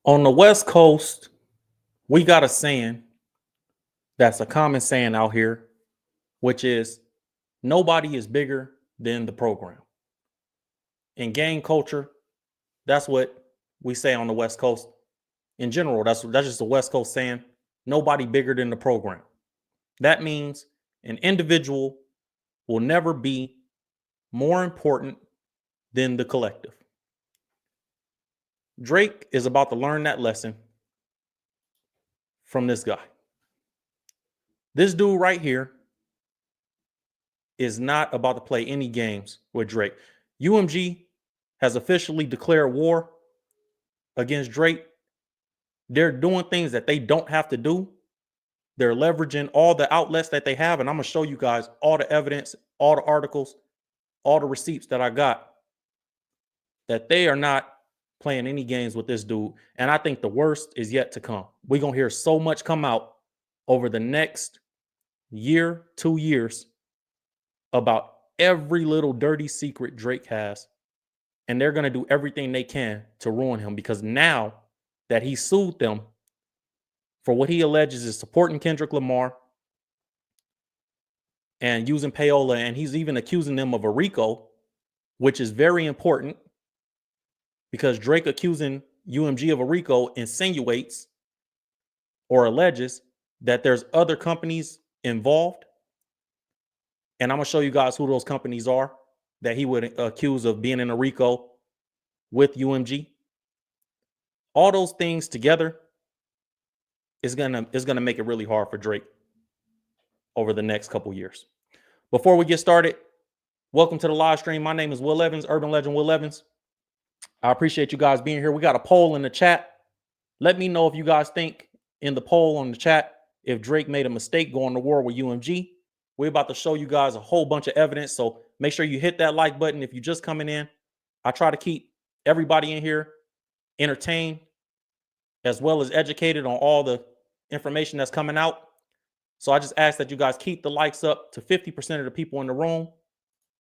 On the West Coast, we got a saying that's a common saying out here, which is nobody is bigger than the program. In gang culture, that's what we say on the West Coast. In general, that's just the West Coast saying nobody bigger than the program. That means an individual will never be more important than the collective. Drake is about to learn that lesson from this guy. This dude right here is not about to play any games with Drake. UMG has officially declared war against Drake. They're doing things that they don't have to do. They're leveraging all the outlets that they have. And I'm going to show you guys all the evidence, all the articles, all the receipts that I got that they are not playing any games with this dude. And I think the worst is yet to come. We're going to hear so much come out over the next year, 2 years about every little dirty secret Drake has. And they're going to do everything they can to ruin him because now that he sued them for what he alleges is supporting Kendrick Lamar and using payola, and he's even accusing them of a RICO, which is very important because Drake accusing UMG of a RICO insinuates or alleges that there's other companies involved. And I'm going to show you guys who those companies are that he would accuse of being in a RICO with UMG. All those things together is gonna make it really hard for Drake over the next couple years. Before we get started, welcome to the live stream. My name is Will Evans, Urban Legend Will Evans. I appreciate you guys being here. We got a poll in the chat. Let me know if you guys think in the poll on the chat if Drake made a mistake going to war with UMG. We're about to show you guys a whole bunch of evidence, so make sure you hit that like button if you're just coming in. I try to keep everybody in here entertained as well as educated on all the information that's coming out. So I just ask that you guys keep the likes up to 50% of the people in the room.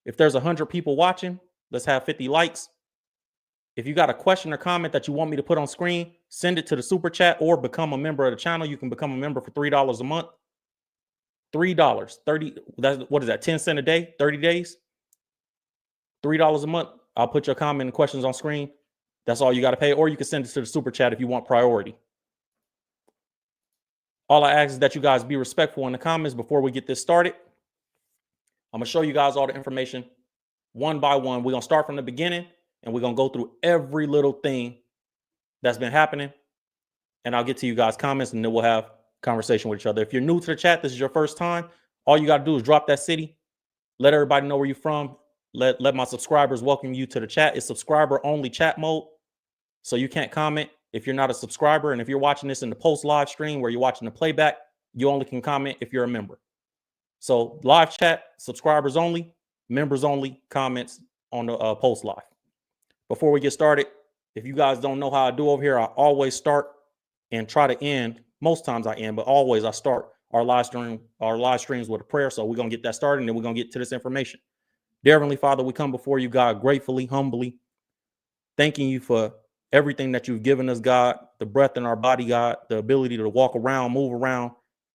If there's 100 people watching, let's have 50 likes. If you got a question or comment that you want me to put on screen, send it to the super chat or become a member of the channel. You can become a member for $3 a month. $3, 30, what is that, 10 cents a day, 30 days? $3 a month. I'll put your comment and questions on screen. That's all you got to pay, or you can send it to the super chat if you want priority. All I ask is that you guys be respectful in the comments before we get this started. I'm going to show you guys all the information one by one. We're going to start from the beginning, and we're going to go through every little thing that's been happening, and I'll get to you guys' comments, and then we'll have conversation with each other. If you're new to the chat, this is your first time, all you got to do is drop that city. Let everybody know where you're from. Let my subscribers welcome you to the chat. It's subscriber only chat mode, so you can't comment if you're not a subscriber. And if you're watching this in the post live stream where you're watching the playback, you only can comment if you're a member. So live chat, subscribers only, members only, comments on the post live. Before we get started, if you guys don't know how I do over here, I always start and try to end. Most times I end, but always I start our live streams with a prayer. So we're going to get that started, and then we're going to get to this information. Dear Heavenly Father, we come before you, God, gratefully, humbly, thanking you for everything that you've given us, God, the breath in our body, God, the ability to walk around, move around,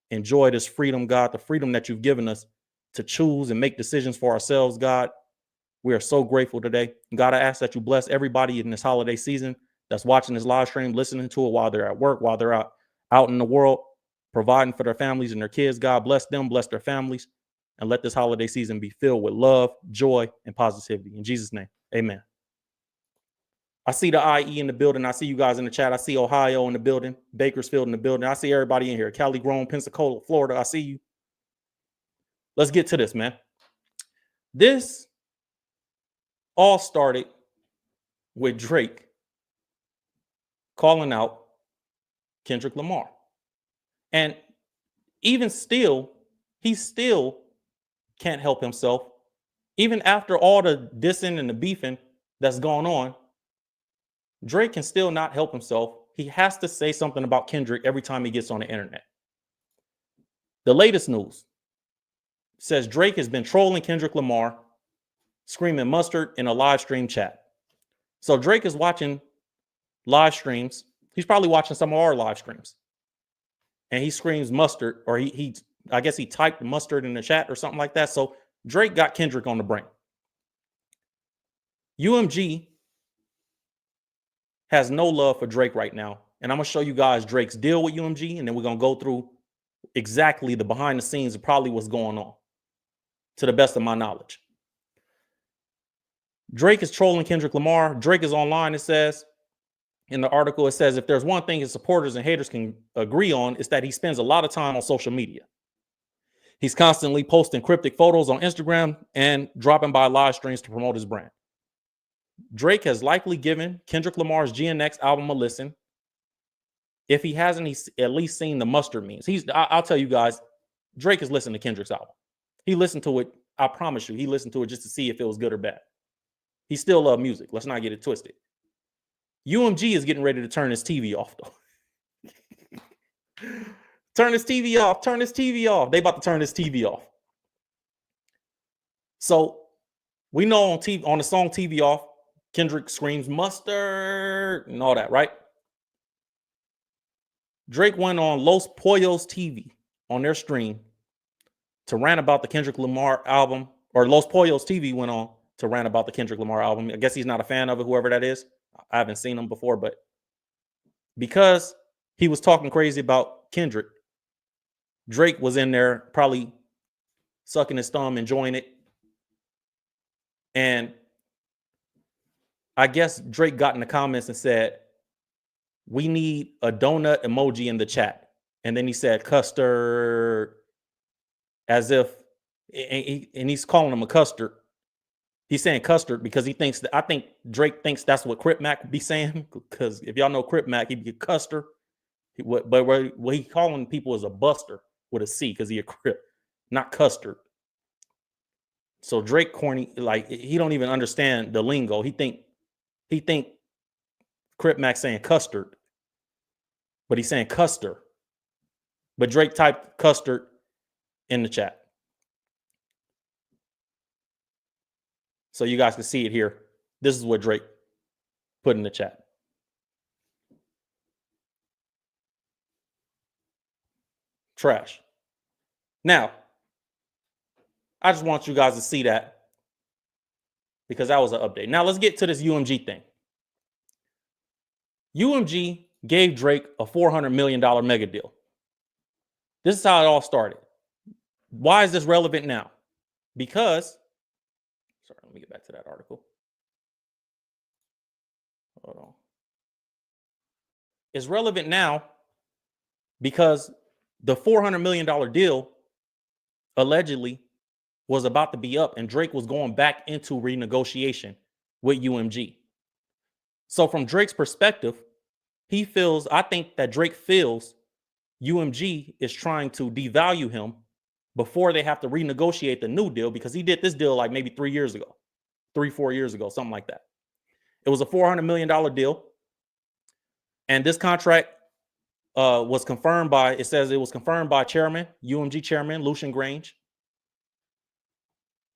enjoy this freedom, God, the freedom that you've given us to choose and make decisions for ourselves, God. We are so grateful today. God, I ask that you bless everybody in this holiday season that's watching this live stream, listening to it while they're at work, while they're out in the world, providing for their families and their kids. God, bless them, bless their families, and let this holiday season be filled with love, joy, and positivity. In Jesus' name, amen. I see the IE in the building. I see you guys in the chat. I see Ohio in the building, Bakersfield in the building. I see everybody in here. Cali Grown, Pensacola, Florida. I see you. Let's get to this, man. This all started with Drake calling out Kendrick Lamar. And even still, he still can't help himself. Even after all the dissing and the beefing that's going on, Drake can still not help himself. He has to say something about Kendrick every time he gets on the internet. The latest news says Drake has been trolling Kendrick Lamar, screaming mustard in a live stream chat. So Drake is watching live streams He's probably watching some of our live streams. And he screams mustard, or I guess he typed mustard in the chat or something like that. So Drake got Kendrick on the brain. UMG has no love for Drake right now. And I'm going to show you guys Drake's deal with UMG, and then we're going to go through exactly the behind the scenes of probably what's going on, to the best of my knowledge. Drake is trolling Kendrick Lamar. Drake is online, it says. In the article, it says, if there's one thing his supporters and haters can agree on, it's that he spends a lot of time on social media. He's constantly posting cryptic photos on Instagram and dropping by live streams to promote his brand. Drake has likely given Kendrick Lamar's GNX album a listen. If he hasn't, he's at least seen the mustard memes. I'll tell you guys, Drake has listened to Kendrick's album. He listened to it. I promise you, he listened to it just to see if it was good or bad. He still loves music. Let's not get it twisted. UMG is getting ready to turn his TV off, though. Turn his TV off. Turn his TV off. They about to turn his TV off. So we know on the song TV Off, Kendrick screams mustard and all that, right? Drake went on Los Pollos TV on their stream to rant about the Kendrick Lamar album, or Los Pollos TV went on to rant about the Kendrick Lamar album. I guess he's not a fan of it, whoever that is. I haven't seen him before, but because he was talking crazy about Kendrick, Drake was in there probably sucking his thumb, enjoying it. And I guess Drake got in the comments and said, we need a donut emoji in the chat. And then he said custard, as if, and he's calling him a custard. He's saying custard because he thinks that, I think Drake thinks that's what Crip Mac would be saying. Because if y'all know Crip Mac, he'd be a custer. But what he calling people is a buster with a C, because he a Crip, not custard. So Drake corny, like he don't even understand the lingo. He think Crip Mac saying custard, but he's saying custer. But Drake typed custard in the chat. So you guys can see it here. This is what Drake put in the chat. Trash. Now, I just want you guys to see that because that was an update. Now let's get to this UMG thing. UMG gave Drake a $400 million mega deal. This is how it all started. Why is this relevant now? Because, sorry, let me get back to that article. Hold on. It's relevant now because the $400 million deal allegedly was about to be up, and Drake was going back into renegotiation with UMG. So from Drake's perspective, I think that Drake feels UMG is trying to devalue him before they have to renegotiate the new deal, because he did this deal like maybe 4 years ago, something like that. It was a $400 million deal. And this contract was confirmed by, it says it was confirmed by UMG chairman, Lucian Grange,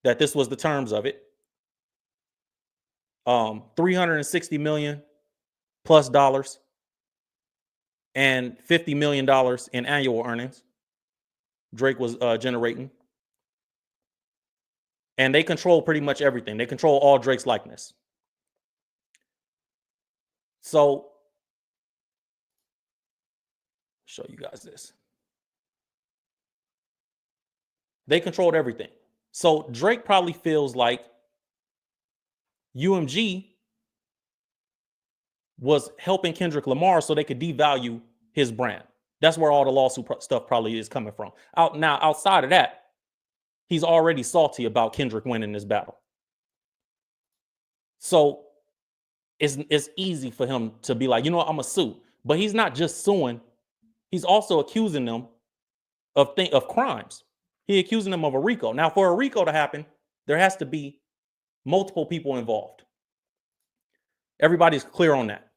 that this was the terms of it. $360 million plus dollars and $50 million in annual earnings Drake was generating. And they control pretty much everything. They control all Drake's likeness. So, show you guys this. They controlled everything. So Drake probably feels like UMG was helping Kendrick Lamar so they could devalue his brand. That's where all the lawsuit stuff probably is coming from. Outside of that, he's already salty about Kendrick winning this battle. So it's easy for him to be like, you know what, I'm going to sue. But he's not just suing. He's also accusing them of crimes. He's accusing them of a RICO. Now, for a RICO to happen, there has to be multiple people involved. Everybody's clear on that.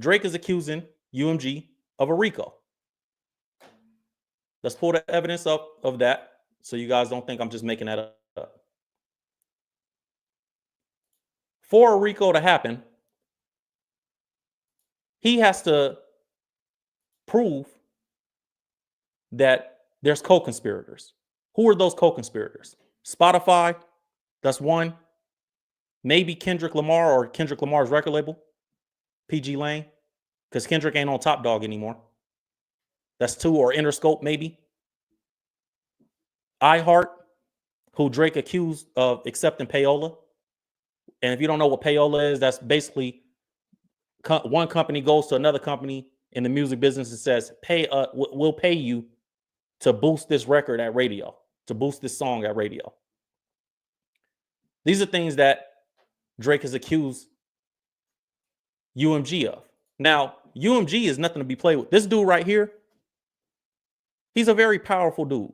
Drake is accusing UMG of a RICO. Let's pull the evidence up of that so you guys don't think I'm just making that up. For a RICO to happen, he has to prove that there's co-conspirators. Who are those co-conspirators? Spotify, that's one. Maybe Kendrick Lamar or Kendrick Lamar's record label, PG Lane, because Kendrick ain't on Top Dog anymore. That's two. Or Interscope, maybe. iHeart, who Drake accused of accepting payola. And if you don't know what payola is, that's basically one company goes to another company in the music business and says, we'll pay you to boost this record at radio, to boost this song at radio. These are things that Drake has accused UMG of. Now, UMG is nothing to be played with. This dude right here, he's a very powerful dude,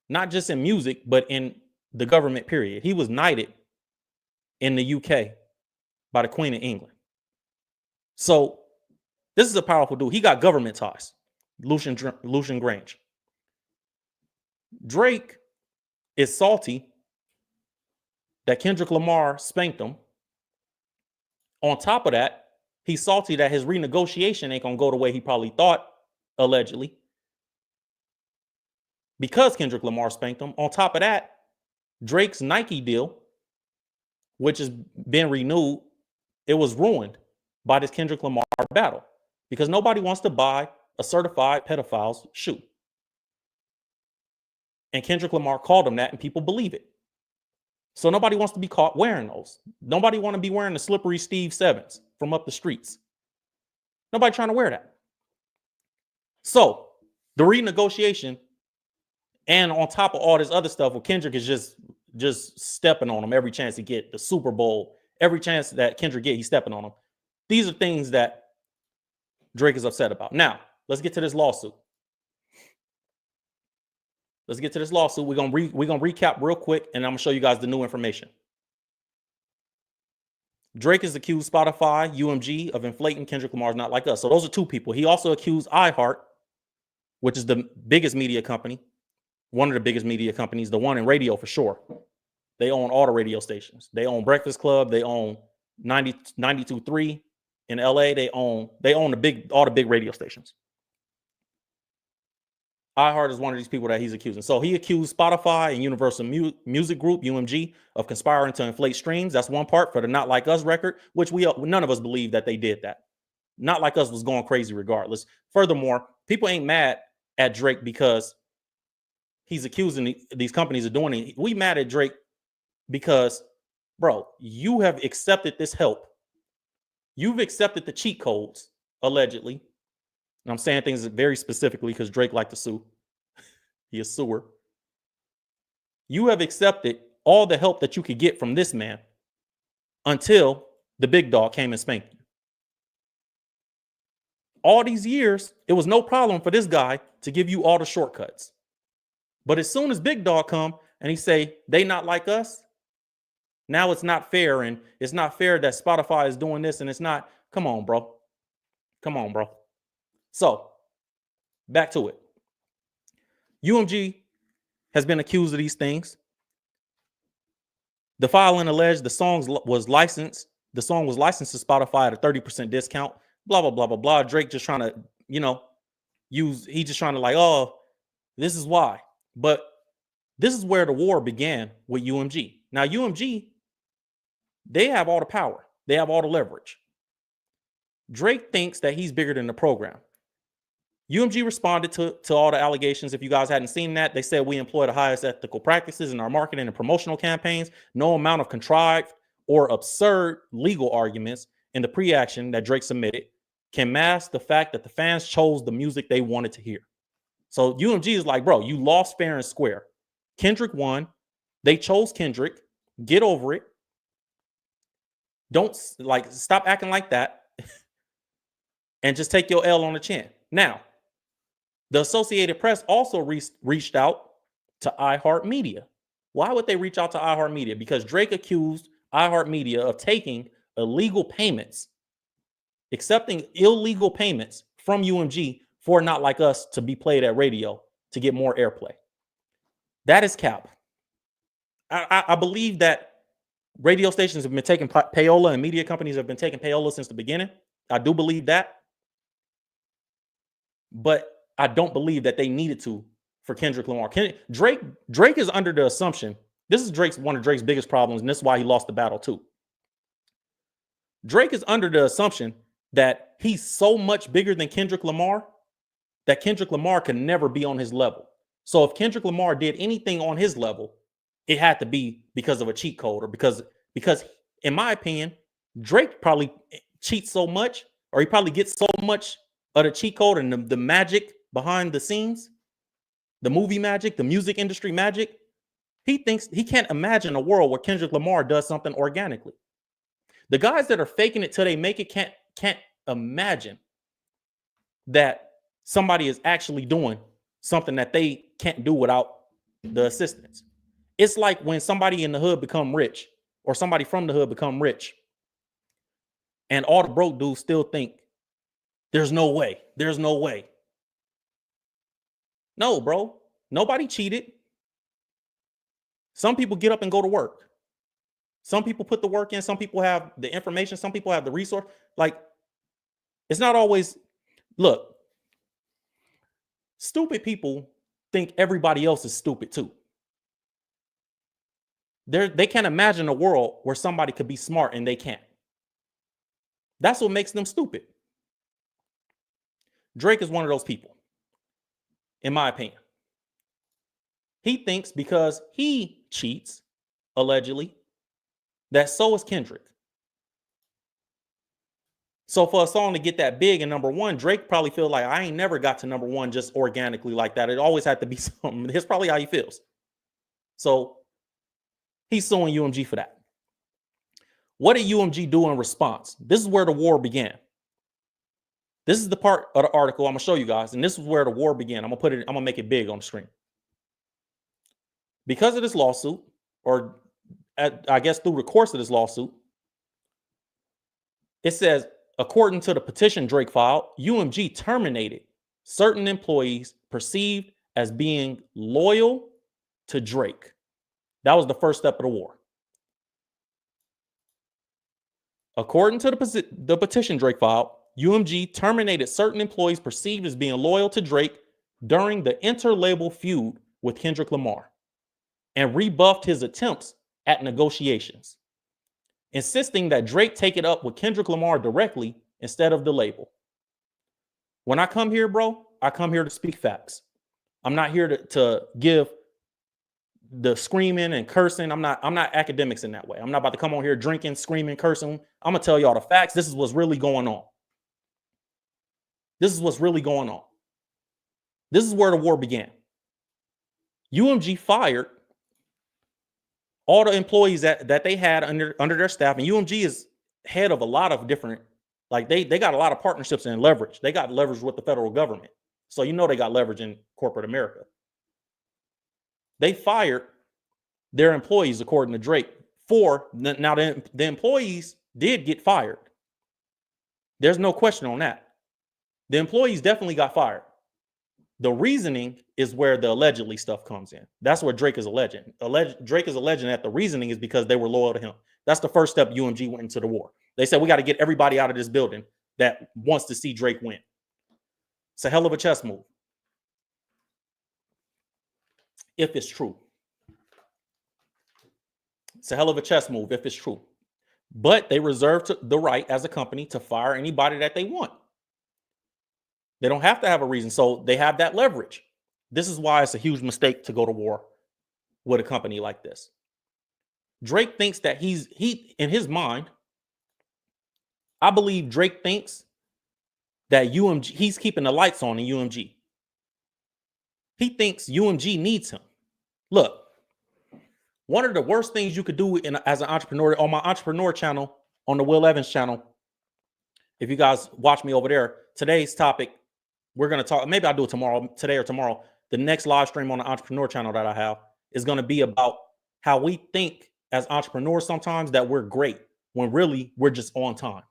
not just in music, but in the government, period. He was knighted in the UK by the Queen of England. So this is a powerful dude. He got government ties. Lucian Grange. Drake is salty that Kendrick Lamar spanked him. On top of that, he's salty that his renegotiation ain't gonna go the way he probably thought, allegedly, because Kendrick Lamar spanked him. On top of that, Drake's Nike deal, which has been renewed, it was ruined by this Kendrick Lamar battle because nobody wants to buy a certified pedophile's shoe. And Kendrick Lamar called him that, and people believe it. So nobody wants to be caught wearing those. Nobody want to be wearing the slippery Steve Sevens from up the streets. Nobody trying to wear that. So the renegotiation, and on top of all this other stuff, well, Kendrick is just stepping on him every chance he get. The Super Bowl, every chance that Kendrick get, he's stepping on him. These are things that Drake is upset about. Now, let's get to this lawsuit. We're gonna recap real quick, and I'm gonna show you guys the new information. Drake has accused Spotify, UMG, of inflating Kendrick Lamar's Not Like Us. So those are two people. He also accused iHeart, which is the biggest media company, one of the biggest media companies, the one in radio for sure. They own all the radio stations. They own Breakfast Club. They own 92.3 in LA. They own all the big radio stations. iHeart is one of these people that he's accusing. So he accused Spotify and Universal Music Group, UMG, of conspiring to inflate streams. That's one part for the Not Like Us record, which none of us believe that they did that. Not Like Us was going crazy regardless. Furthermore, people ain't mad at Drake because he's accusing these companies of doing it. We mad at Drake because, bro, you have accepted this help. You've accepted the cheat codes, allegedly. And I'm saying things very specifically because Drake liked to sue. He a suer. You have accepted all the help that you could get from this man until the big dog came and spanked you. All these years, it was no problem for this guy to give you all the shortcuts. But as soon as big dog come and he say, they not like us, now it's not fair. And it's not fair that Spotify is doing this, and it's not. Come on, bro. So, back to it. UMG has been accused of these things. The filing alleged the song was licensed to Spotify at a 30% discount. Blah, blah, blah, blah, blah. Drake just trying to, he's just trying to oh, this is why. But this is where the war began with UMG. Now, UMG, they have all the power. They have all the leverage. Drake thinks that he's bigger than the program. UMG responded to all the allegations. If you guys hadn't seen that, they said we employ the highest ethical practices in our marketing and promotional campaigns. No amount of contrived or absurd legal arguments in the pre-action that Drake submitted can mask the fact that the fans chose the music they wanted to hear. So UMG is like, bro, you lost fair and square. Kendrick won. They chose Kendrick. Get over it. Don't stop acting like that and just take your L on the chin. Now, the Associated Press also reached out to iHeartMedia. Why would they reach out to iHeartMedia? Because Drake accused iHeartMedia of taking illegal payments, accepting illegal payments from UMG for Not Like Us to be played at radio to get more airplay. That is cap. I believe that radio stations have been taking payola and media companies have been taking payola since the beginning. I do believe that. but I don't believe that they needed to for Kendrick Lamar. Drake is under the assumption, this is one of Drake's biggest problems, and this is why he lost the battle too. Drake is under the assumption that he's so much bigger than Kendrick Lamar that Kendrick Lamar can never be on his level. So if Kendrick Lamar did anything on his level, it had to be because of a cheat code, or because in my opinion, Drake probably cheats so much, or he probably gets so much of the cheat code and the magic behind the scenes, the movie magic, the music industry magic. He thinks he can't imagine a world where Kendrick Lamar does something organically. The guys that are faking it till they make it can't imagine that somebody is actually doing something that they can't do without the assistance. It's like when somebody in the hood become rich, or somebody from the hood become rich, and all the broke dudes still think there's no way. No, bro. Nobody cheated. Some people get up and go to work. Some people put the work in. Some people have the information. Some people have the resource. Like, it's not always, look, stupid people think everybody else is stupid too. They can't imagine a world where somebody could be smart and they can't. That's what makes them stupid. Drake is one of those people, in my opinion. He thinks because he cheats, allegedly, that so is Kendrick. So for a song to get that big and number one, Drake probably feels like, I ain't never got to number one just organically like that. It always had to be something. That's probably how he feels. So he's suing UMG for that. What did UMG do in response? This is where the war began. This is the part of the article I'm gonna show you guys, and this is where the war began. I'm gonna make it big on the screen. Because of this lawsuit, or I guess through the course of this lawsuit, it says, according to the petition Drake filed, UMG terminated certain employees perceived as being loyal to Drake. That was the first step of the war. According to the petition Drake filed, UMG terminated certain employees perceived as being loyal to Drake during the inter-label feud with Kendrick Lamar, and rebuffed his attempts at negotiations, insisting that Drake take it up with Kendrick Lamar directly instead of the label. When I come here, bro, I come here to speak facts. I'm not here to give the screaming and cursing. I'm not academics in that way. I'm not about to come on here drinking, screaming, cursing. I'm gonna tell y'all the facts. This is what's really going on. This is what's really going on. This is where the war began. UMG fired all the employees that they had under their staff, and UMG is head of a lot of different, like they got a lot of partnerships and leverage. They got leverage with the federal government. So you know they got leverage in corporate America. They fired their employees, according to Drake. Now the employees did get fired. There's no question on that. The employees definitely got fired. The reasoning is where the allegedly stuff comes in. That's where Drake is alleging. Drake is alleging that the reasoning is because they were loyal to him. That's the first step UMG went into the war. They said, we got to get everybody out of this building that wants to see Drake win. It's a hell of a chess move. If it's true. It's a hell of a chess move if it's true. But they reserve the right as a company to fire anybody that they want. They don't have to have a reason. So they have that leverage. This is why it's a huge mistake to go to war with a company like this. Drake thinks that he in his mind, I believe Drake thinks that UMG, he's keeping the lights on in UMG. He thinks UMG needs him. Look, one of the worst things you could do as an entrepreneur, on my entrepreneur channel, on the Will Evans channel, if you guys watch me over there, today's topic, we're going to talk, maybe I'll do it today or tomorrow. The next live stream on the entrepreneur channel that I have is going to be about how we think as entrepreneurs sometimes that we're great when really we're just on time.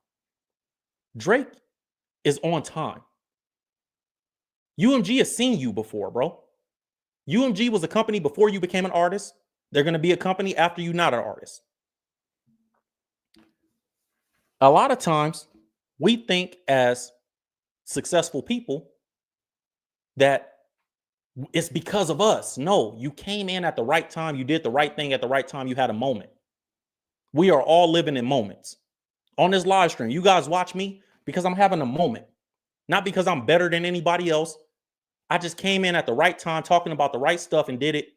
Drake is on time. UMG has seen you before, bro. UMG was a company before you became an artist. They're going to be a company after you're not an artist. A lot of times we think as successful people that it's because of us. No, you came in at the right time. You did the right thing at the right time. You had a moment. We are all living in moments. On this live stream, you guys watch me because I'm having a moment, not because I'm better than anybody else. I just came in at the right time, talking about the right stuff, and did it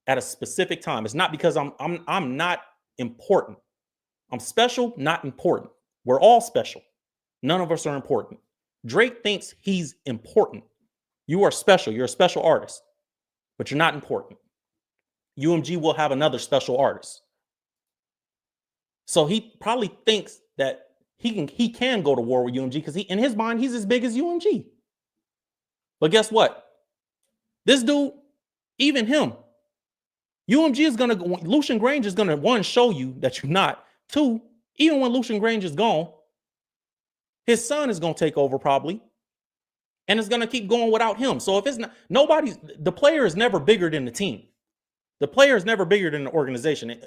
at a specific time. It's not because I'm not important. I'm special, not important. We're all special. None of us are important. Drake thinks he's important. You are special. You're a special artist, but you're not important. UMG will have another special artist. So he probably thinks that he can go to war with UMG because in his mind, he's as big as UMG. But guess what? This dude, even him, UMG is going to, Lucian Grange is going to, one, show you that you're not. Two, even when Lucian Grange is gone, his son is going to take over probably. And it's going to keep going without him. So if it's not, the player is never bigger than the team. The player is never bigger than the organization.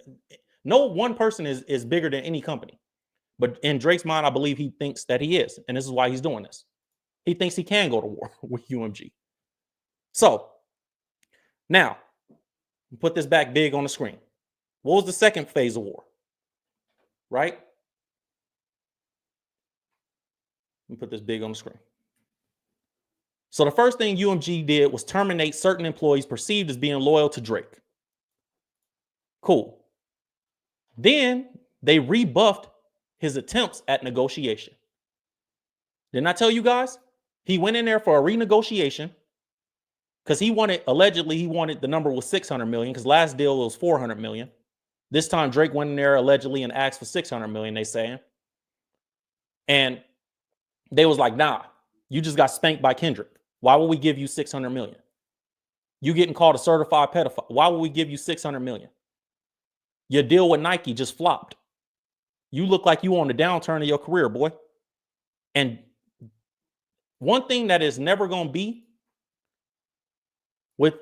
No one person is bigger than any company. But in Drake's mind, I believe he thinks that he is. And this is why he's doing this. He thinks he can go to war with UMG. So now, put this back big on the screen. What was the second phase of war? Right? Let me put this big on the screen. So the first thing UMG did was terminate certain employees perceived as being loyal to Drake. Cool. Then they rebuffed his attempts at negotiation. Didn't I tell you guys? He went in there for a renegotiation because allegedly he wanted, the number was 600 million because last deal was 400 million. This time Drake went in there allegedly and asked for 600 million, they saying. And they was like, nah, you just got spanked by Kendrick. Why would we give you 600 million? You getting called a certified pedophile. Why would we give you 600 million? Your deal with Nike just flopped. You look like you on the downturn of your career, boy. And one thing that is never going to be with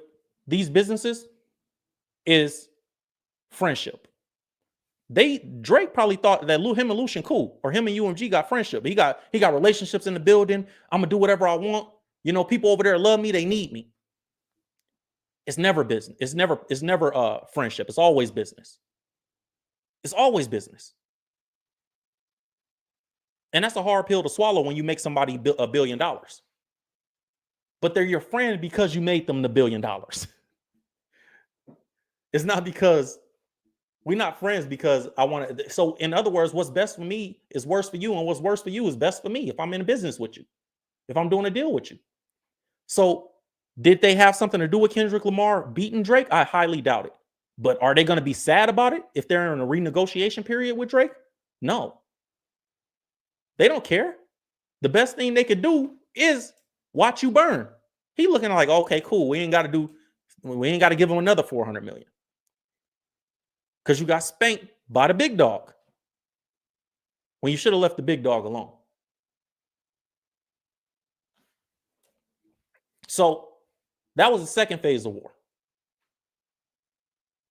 these businesses is friendship. Drake probably thought that him and Lucian cool, or him and UMG got friendship. He got relationships in the building. I'm gonna do whatever I want. You know, people over there love me. They need me. It's never business. It's never friendship. It's always business. It's always business. And that's a hard pill to swallow when you make somebody $1 billion. But they're your friend because you made them the $1 billion. It's not because we're not friends because I want to. So in other words, what's best for me is worse for you. And what's worse for you is best for me if I'm in a business with you, if I'm doing a deal with you. So did they have something to do with Kendrick Lamar beating Drake? I highly doubt it. But are they going to be sad about it if they're in a renegotiation period with Drake? No. They don't care. The best thing they could do is watch you burn. He looking like, okay, cool. We ain't got to give him another 400 million. Because you got spanked by the big dog when you should have left the big dog alone. So that was the second phase of war.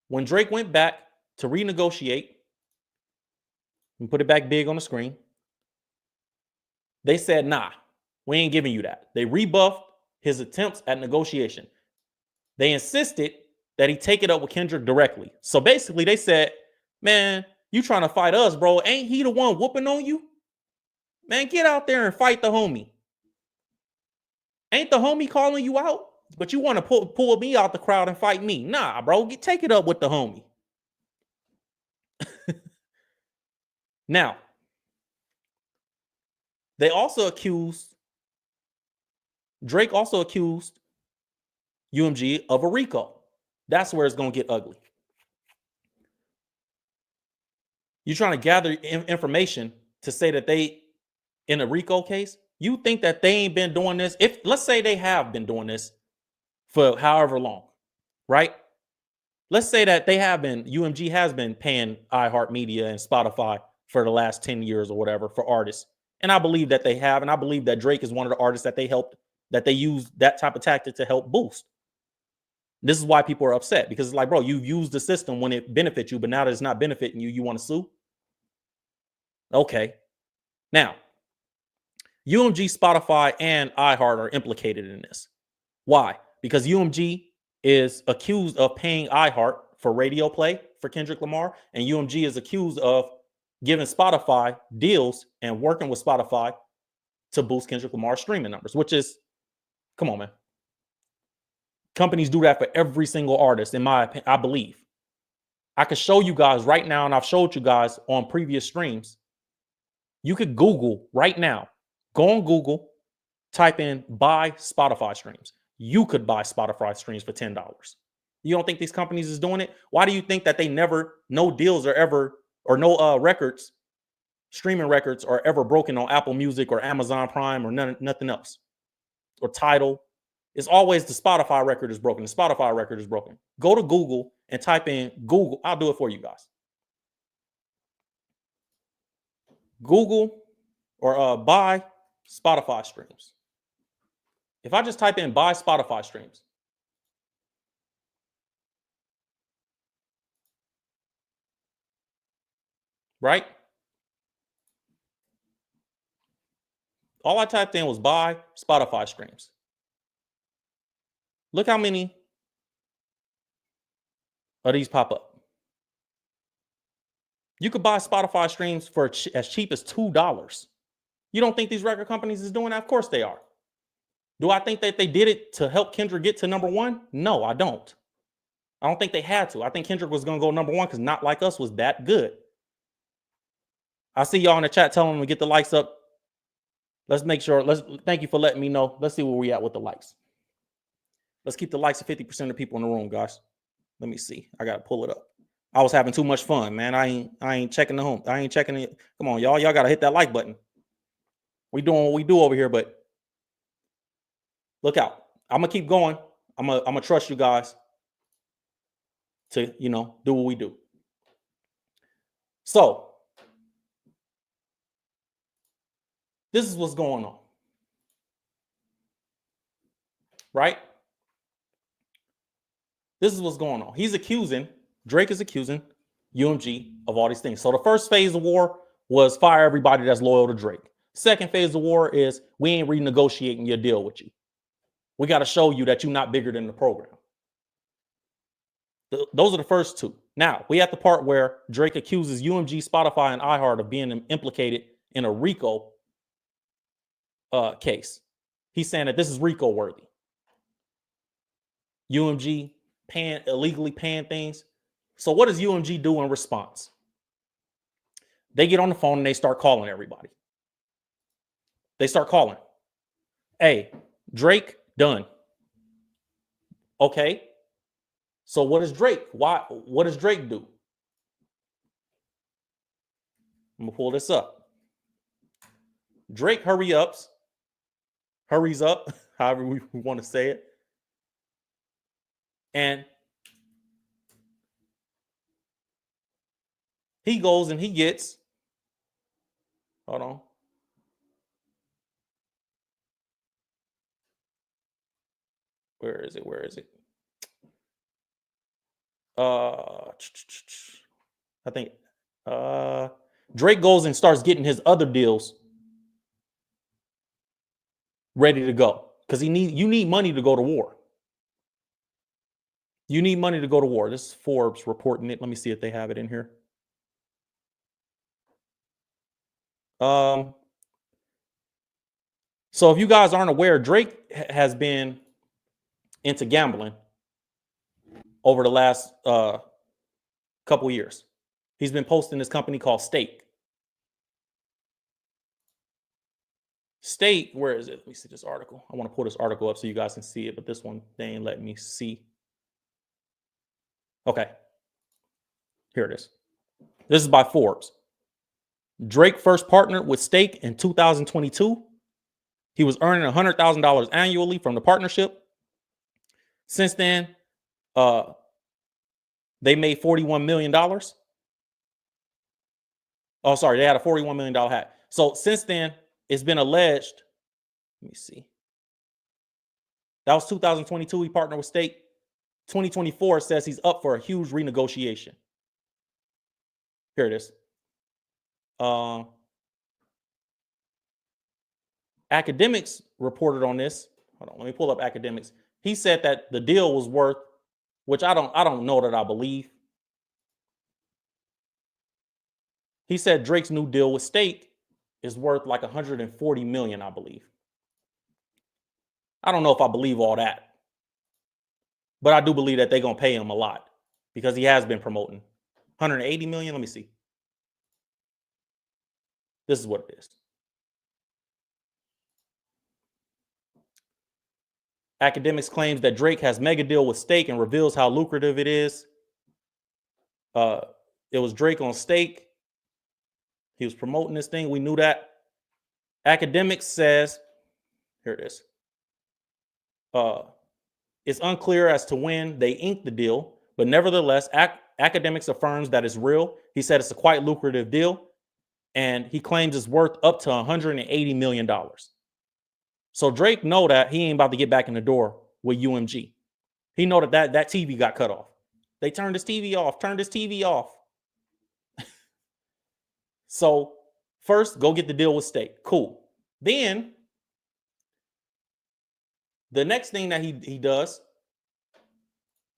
When Drake went back to renegotiate, and put it back big on the screen, they said, nah, we ain't giving you that. They rebuffed his attempts at negotiation. They insisted that he take it up with Kendrick directly. So basically they said, man, you trying to fight us, bro. Ain't he the one whooping on you? Man, get out there and fight the homie. Ain't the homie calling you out? But you want to pull me out the crowd and fight me. Nah, bro, take it up with the homie. Now, Drake also accused UMG of a RICO. That's where it's going to get ugly. You're trying to gather information to say that they, in a RICO case, you think that they ain't been doing this. If let's say they have been doing this for however long, right? Let's say that UMG has been paying iHeartMedia and Spotify for the last 10 years or whatever for artists. And I believe that they have. And I believe that Drake is one of the artists that they use that type of tactic to help boost. This is why people are upset, because it's like, bro, you've used the system when it benefits you, but now that it's not benefiting you, you want to sue? Okay. Now, UMG, Spotify, and iHeart are implicated in this. Why? Because UMG is accused of paying iHeart for radio play for Kendrick Lamar, and UMG is accused of giving Spotify deals and working with Spotify to boost Kendrick Lamar's streaming numbers, which is, come on, man. Companies do that for every single artist, in my opinion, I believe. I could show you guys right now, and I've showed you guys on previous streams. You could Google right now, go on Google, type in buy Spotify streams. You could buy Spotify streams for $10. You don't think these companies is doing it? Why do you think that they never, no deals are ever, or no records, streaming records are ever broken on Apple Music or Amazon Prime or nothing else, or Tidal? It's always the Spotify record is broken. The Spotify record is broken. Go to Google and type in Google. I'll do it for you guys. Google or buy Spotify streams. If I just type in buy Spotify streams, right? All I typed in was buy Spotify streams. Look how many of these pop up. You could buy Spotify streams for as cheap as $2. You don't think these record companies is doing that? Of course they are. Do I think that they did it to help Kendrick get to #1? No, I don't. I don't think they had to. I think Kendrick was going to go #1 because Not Like Us was that good. I see y'all in the chat telling them to get the likes up. Let's make sure. Thank you for letting me know. Let's see where we at with the likes. Let's keep the likes of 50% of the people in the room, guys. Let me see. I got to pull it up. I was having too much fun, man. I ain't checking the home. I ain't checking it. Come on, y'all. Y'all got to hit that like button. We doing what we do over here, but look out. I'm gonna keep going. I'm gonna trust you guys to, do what we do. So this is what's going on, right? This is what's going on. Drake is accusing UMG of all these things. So the first phase of war was fire everybody that's loyal to Drake. Second phase of war is we ain't renegotiating your deal with you. We got to show you that you're not bigger than the program. Those are the first two. Now, we at the part where Drake accuses UMG, Spotify, and iHeart of being implicated in a RICO case. He's saying that this is RICO worthy. UMG illegally paying things. So what does UMG do in response? They get on the phone and they start calling everybody. They start calling. Hey, Drake, done. Okay. So what does Drake? What does Drake do? I'm gonna pull this up. Drake hurries up, however we want to say it. And he goes and he gets, hold on. Where is it? I think Drake goes and starts getting his other deals ready to go because you need money to go to war. You need money to go to war. This is Forbes reporting it. Let me see if they have it in here. So if you guys aren't aware, Drake has been into gambling over the last couple years. He's been posting this company called Stake. Stake, where is it? Let me see this article. I want to pull this article up so you guys can see it, but this one, they ain't letting me see. Okay. Here it is. This is by Forbes. Drake first partnered with Stake in 2022. He was earning $100,000 annually from the partnership. Since then, they made $41 million. Oh, sorry, they had a $41 million hack. So since then, it's been alleged. Let me see. That was 2022. He partnered with Stake. 2024 says he's up for a huge renegotiation. Here it is. Academics reported on this. Hold on, let me pull up Academics. He said that the deal was worth, which I don't know that I believe. He said Drake's new deal with Stake is worth like 140 million, I believe. I don't know if I believe all that, but I do believe that they're going to pay him a lot because he has been promoting. 180 million, let me see. This is what it is. Academics claims that Drake has mega deal with Stake and reveals how lucrative it is. It was Drake on Stake. He was promoting this thing. We knew that. Academics says, here it is. It's unclear as to when they inked the deal, but nevertheless, Academics affirms that it's real. He said it's a quite lucrative deal, and he claims it's worth up to $180 million. So Drake know that he ain't about to get back in the door with UMG. He know that TV got cut off. They turned his TV off. So first, go get the deal with Stake. Cool. Then the next thing that he does,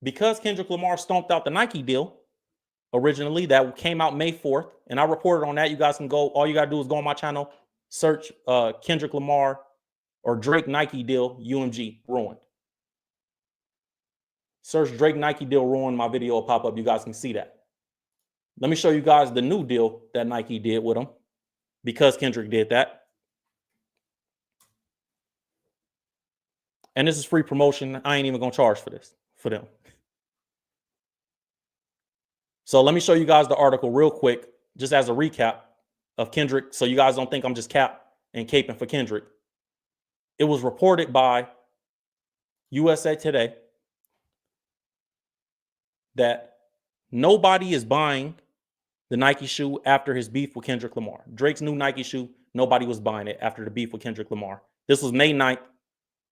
because Kendrick Lamar stomped out the Nike deal originally, that came out May 4th, and I reported on that. You guys can go, all you got to do is go on my channel, search Kendrick Lamar or Drake Nike deal, UMG, ruined. Search Drake Nike deal ruined, my video will pop up. You guys can see that. Let me show you guys the new deal that Nike did with him because Kendrick did that. And this is free promotion. I ain't even going to charge for this, for them. So let me show you guys the article real quick, just as a recap of Kendrick, so you guys don't think I'm just cap and caping for Kendrick. It was reported by USA Today that nobody is buying the Nike shoe after his beef with Kendrick Lamar. Drake's new Nike shoe, nobody was buying it after the beef with Kendrick Lamar. This was May 9th,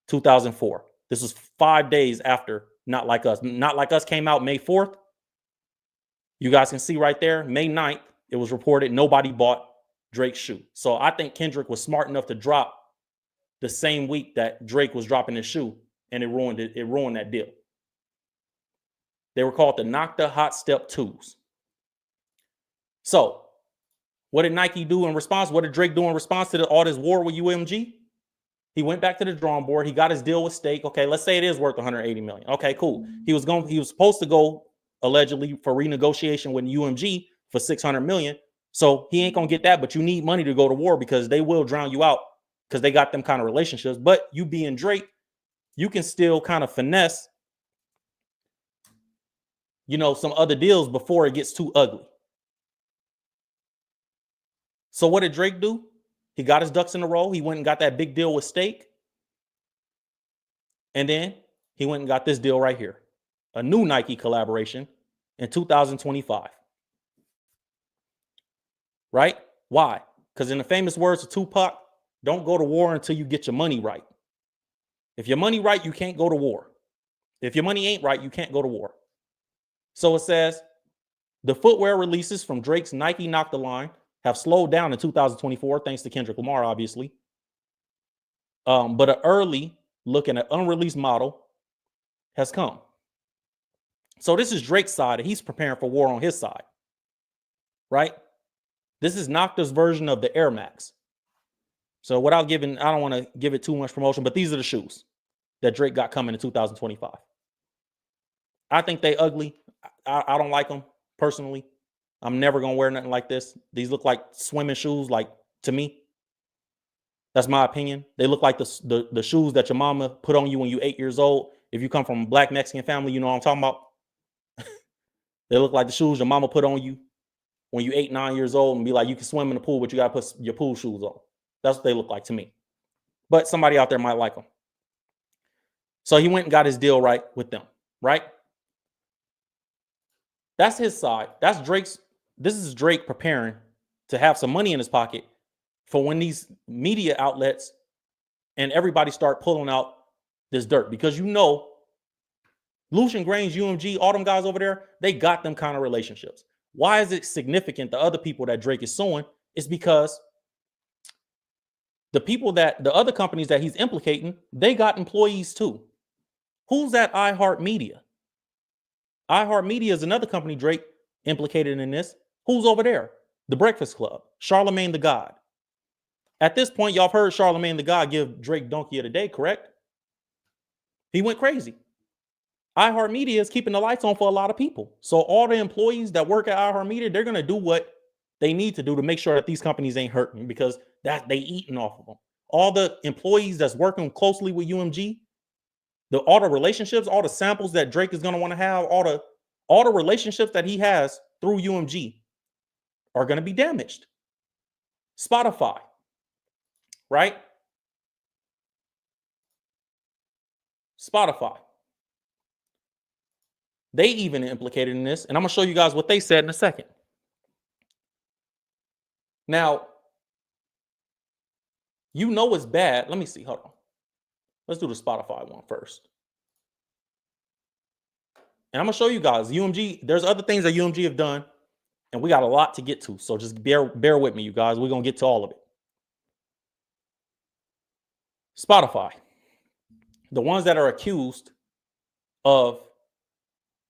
2004. This was 5 days after Not Like Us. Not Like Us came out May 4th. You guys can see right there, May 9th, it was reported nobody bought Drake's shoe. So I think Kendrick was smart enough to drop the same week that Drake was dropping his shoe, and it ruined that deal. They were called the Nocta Hot Step 2s. So what did Nike do in response? What did Drake do in response to all this war with UMG? He went back to the drawing board. He got his deal with Stake. Okay, let's say it is worth 180 million. Okay, cool. He was supposed to go allegedly for renegotiation with UMG for 600 million. So he ain't gonna get that, but you need money to go to war because they will drown you out because they got them kind of relationships. But you being Drake, you can still kind of finesse, some other deals before it gets too ugly. So what did Drake do? He got his ducks in a row. He went and got that big deal with Stake. And then he went and got this deal right here. A new Nike collaboration in 2025. Right? Why? Because in the famous words of Tupac, don't go to war until you get your money right. If your money right, you can't go to war. If your money ain't right, you can't go to war. So it says, the footwear releases from Drake's Nike Nocta line have slowed down in 2024, thanks to Kendrick Lamar, obviously. But an early look at an unreleased model has come. So this is Drake's side, and he's preparing for war on his side, right? This is Nocta's version of the Air Max. So I don't want to give it too much promotion, but these are the shoes that Drake got coming in 2025. I think they ugly. I don't like them personally. I'm never going to wear nothing like this. These look like swimming shoes, like, to me. That's my opinion. They look like the shoes that your mama put on you when you're 8 years old. If you come from a Black Mexican family, you know what I'm talking about. They look like the shoes your mama put on you when you're 8, 9 years old and be like, you can swim in the pool, but you got to put your pool shoes on. That's what they look like to me. But somebody out there might like them. So he went and got his deal right with them, right? That's his side. That's Drake's. This is Drake preparing to have some money in his pocket for when these media outlets and everybody start pulling out this dirt. Because Lucian Grainge, UMG, all them guys over there, they got them kind of relationships. Why is it significant to other people that Drake is suing? It's because the other companies that he's implicating, they got employees too Who's at iHeartMedia? iHeartMedia is another company Drake implicated in this. Who's over there? The Breakfast Club, Charlemagne the God. At this point, y'all have heard Charlemagne the God give Drake Donkey of the Day, correct? He went crazy. iHeartMedia is keeping the lights on for a lot of people. So all the employees that work at iHeartMedia, they're going to do what they need to do to make sure that these companies ain't hurting, because that they eating off of them. All the employees that's working closely with UMG, all the relationships, all the samples that Drake is going to want to have, all the relationships that he has through UMG are going to be damaged. Spotify, right? Spotify. They even implicated in this, and I'm going to show you guys what they said in a second. Now, you know it's bad. Let me see. Hold on. Let's do the Spotify one first. And I'm going to show you guys UMG. There's other things that UMG have done, and we got a lot to get to. So just bear with me, you guys. We're going to get to all of it. Spotify. The ones that are accused of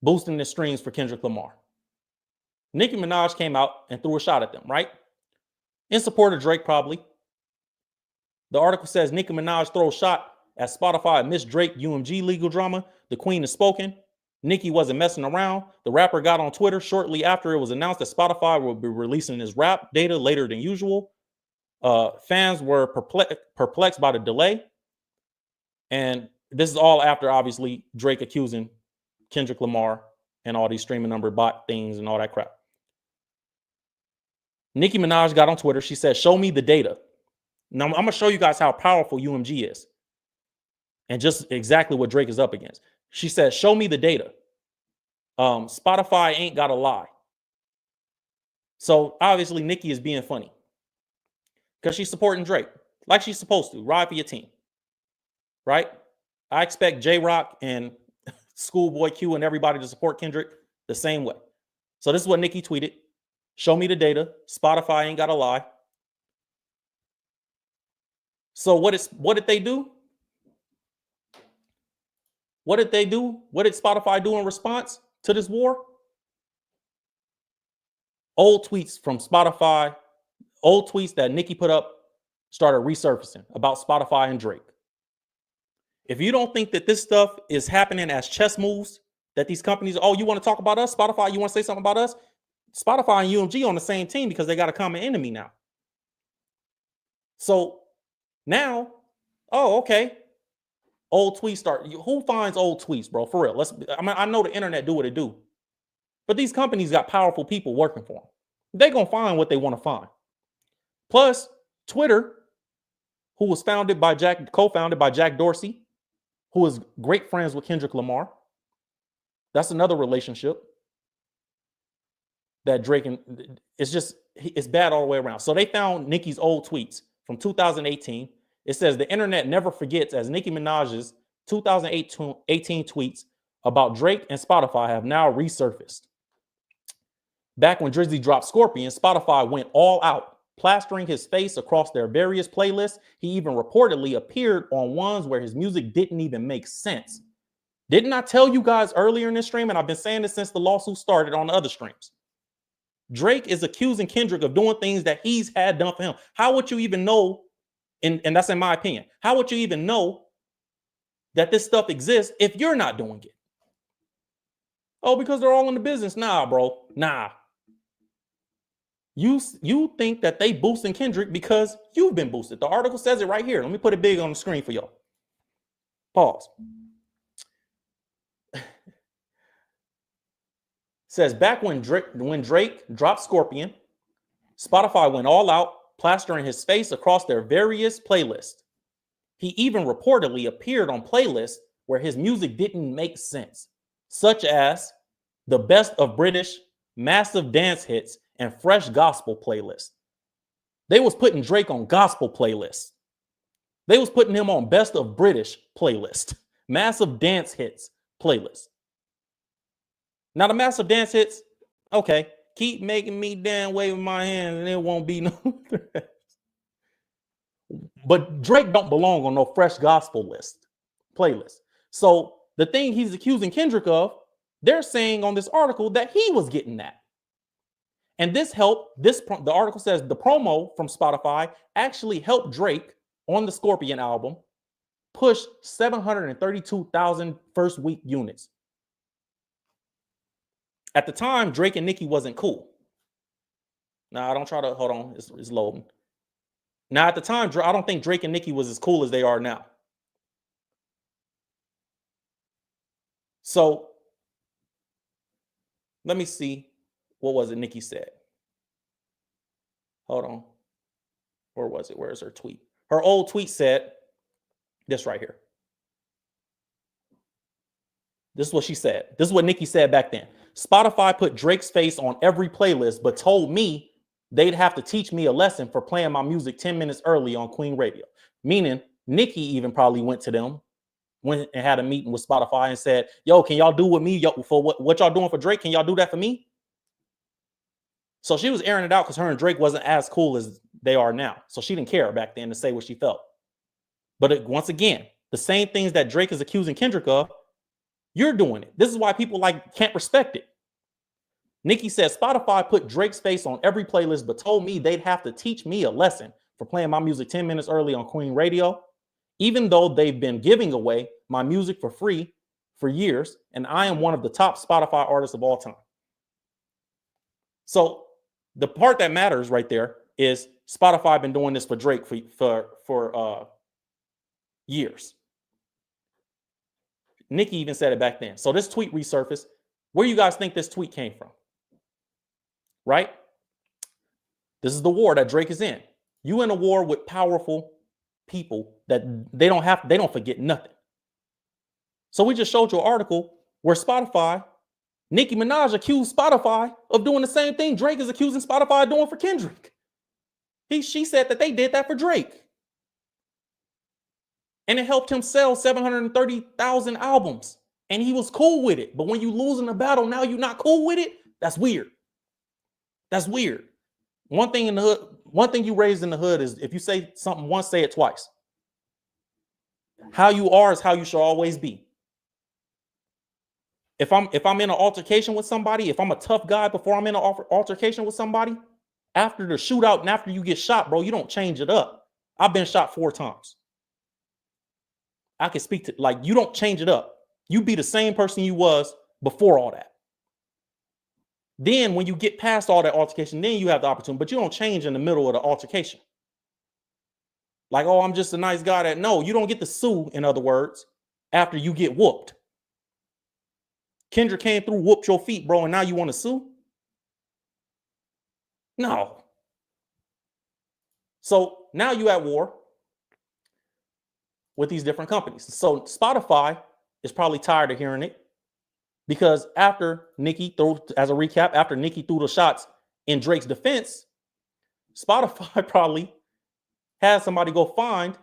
boosting the streams for Kendrick Lamar. Nicki Minaj came out and threw a shot at them, right? In support of Drake, probably. The article says Nicki Minaj throws shot at Spotify amidst Drake UMG legal drama. The Queen has spoken. Nicki wasn't messing around. The rapper got on Twitter shortly after it was announced that Spotify will be releasing his rap data later than usual. Fans were perplexed by the delay. And this is all after, obviously, Drake accusing Kendrick Lamar and all these streaming number bot things and all that crap. Nicki Minaj got on Twitter. She said, "Show me the data." Now, I'm going to show you guys how powerful UMG is and just exactly what Drake is up against. She said, "Show me the data. Spotify ain't got to lie." So obviously Nicki is being funny because she's supporting Drake like she's supposed to. Ride for your team, right? I expect J-Rock and Schoolboy Q and everybody to support Kendrick the same way. So this is what Nicki tweeted. "Show me the data. Spotify ain't got to lie." So what did they do? What did they do? What did Spotify do in response to this war? Old tweets from Spotify, old tweets that Nicki put up started resurfacing about Spotify and Drake. If you don't think that this stuff is happening as chess moves, that these companies, oh, you want to talk about us? Spotify, you want to say something about us? Spotify and UMG on the same team because they got a common enemy now. So now, oh, okay. Old tweets start. Who finds old tweets, bro? For real. I know the internet do what it do, but these companies got powerful people working for them. They're gonna find what they want to find. Plus, Twitter, who was co-founded by Jack Dorsey, who is great friends with Kendrick Lamar. That's another relationship that Drake and it's bad all the way around. So they found Nicki's old tweets from 2018. It says the internet never forgets, as Nicki Minaj's 2018 tweets about Drake and Spotify have now resurfaced. Back when Drizzy dropped Scorpion, Spotify went all out, plastering his face across their various playlists. He even reportedly appeared on ones where his music didn't even make sense. Didn't I tell you guys earlier in this stream, and I've been saying this since the lawsuit started on the other streams? Drake is accusing Kendrick of doing things that he's had done for him. How would you even know? And that's in my opinion. How would you even know that this stuff exists if you're not doing it? Oh, because they're all in the business. Nah, bro. Nah. You think that they boosting Kendrick because you've been boosted. The article says it right here. Let me put it big on the screen for y'all. Pause. Says back when Drake dropped Scorpion, Spotify went all out, plastering his face across their various playlists. He even reportedly appeared on playlists where his music didn't make sense, such as the Best of British, Massive Dance Hits, and Fresh Gospel playlists. They was putting Drake on gospel playlists. They was putting him on Best of British playlist, Massive Dance Hits playlist. Now the Massive Dance Hits, okay, keep making me damn wave with my hand and it won't be no threat. But Drake don't belong on no Fresh Gospel playlist. So the thing he's accusing Kendrick of, they're saying on this article that he was getting that. And this helped, the article says the promo from Spotify actually helped Drake on the Scorpion album push 732,000 first week units. At the time, Drake and Nicki wasn't cool. Now, I don't try to, hold on, it's loading. Now, at the time, I don't think Drake and Nicki was as cool as they are now. So, let me see. What was it Nicki said? Hold on. Where was it? Where's her tweet? Her old tweet said this right here. This is what she said. This is what Nicki said back then. Spotify put Drake's face on every playlist, but told me they'd have to teach me a lesson for playing my music 10 minutes early on Queen Radio. Meaning, Nicki even probably went to them, went and had a meeting with Spotify and said, yo, can y'all do with me for what y'all doing for Drake? Can y'all do that for me? So she was airing it out because her and Drake wasn't as cool as they are now. So she didn't care back then to say what she felt. But once again, the same things that Drake is accusing Kendrick of, you're doing it. This is why people can't respect it. Nicki said Spotify put Drake's face on every playlist, but told me they'd have to teach me a lesson for playing my music 10 minutes early on Queen Radio, even though they've been giving away my music for free for years, and I am one of the top Spotify artists of all time. So the part that matters right there is Spotify been doing this for Drake for years. Nicki even said it back then. So this tweet resurfaced. Where you guys think this tweet came from? Right? This is the war that Drake is in. You in a war with powerful people that they don't forget nothing. So we just showed you an article where Nicki Minaj accused Spotify of doing the same thing Drake is accusing Spotify of doing for Kendrick. She said that they did that for Drake. And it helped him sell 730,000 albums. And he was cool with it. But when you lose in the battle, now you're not cool with it? That's weird. That's weird. One thing you raised in the hood is if you say something once, say it twice. How you are is how you should always be. If I'm in an altercation with somebody, if I'm a tough guy before I'm in an altercation with somebody, after the shootout and after you get shot, bro, you don't change it up. I've been shot 4 times. I can speak to, you don't change it up. You be the same person you was before all that. Then when you get past all that altercation, then you have the opportunity, but you don't change in the middle of the altercation. Like, oh, I'm just a nice guy that, no, you don't get to sue, in other words, after you get whooped. Kendrick came through, whooped your feet, bro, and now you want to sue? No. So now you at war with these different companies. So Spotify is probably tired of hearing it because after Nicki threw the shots in Drake's defense, Spotify probably had somebody go find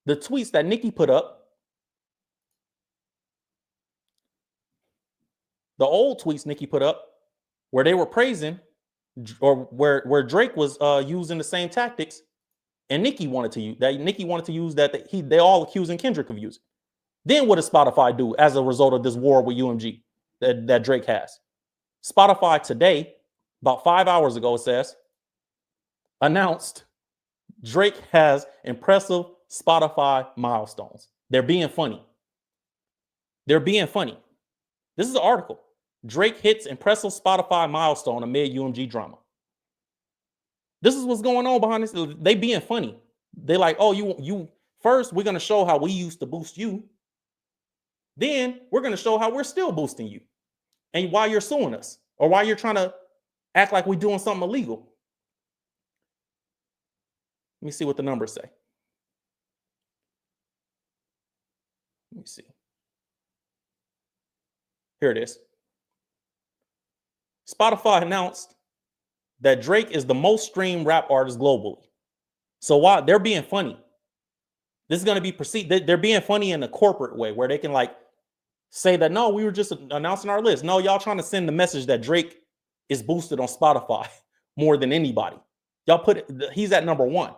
the tweets that Nicki put up, the old tweets Nicki put up where they were praising or where Drake was using the same tactics. And Nicki wanted to use that they all accusing Kendrick of using. Then what does Spotify do as a result of this war with UMG that Drake has? Spotify today, about 5 hours ago, it says, announced Drake has impressive Spotify milestones. They're being funny. They're being funny. This is an article. Drake hits impressive Spotify milestone amid UMG drama. This is what's going on behind this. They being funny. They like, oh, you first, we're going to show how we used to boost you. Then we're going to show how we're still boosting you. And why you're suing us or why you're trying to act like we're doing something illegal. Let me see what the numbers say. Let me see. Here it is. Spotify announced that Drake is the most streamed rap artist globally. So why they're being funny. This is going to be perceived. They're being funny in a corporate way where they can say that, no, we were just announcing our list. No, y'all trying to send the message that Drake is boosted on Spotify more than anybody. Y'all he's at number 1.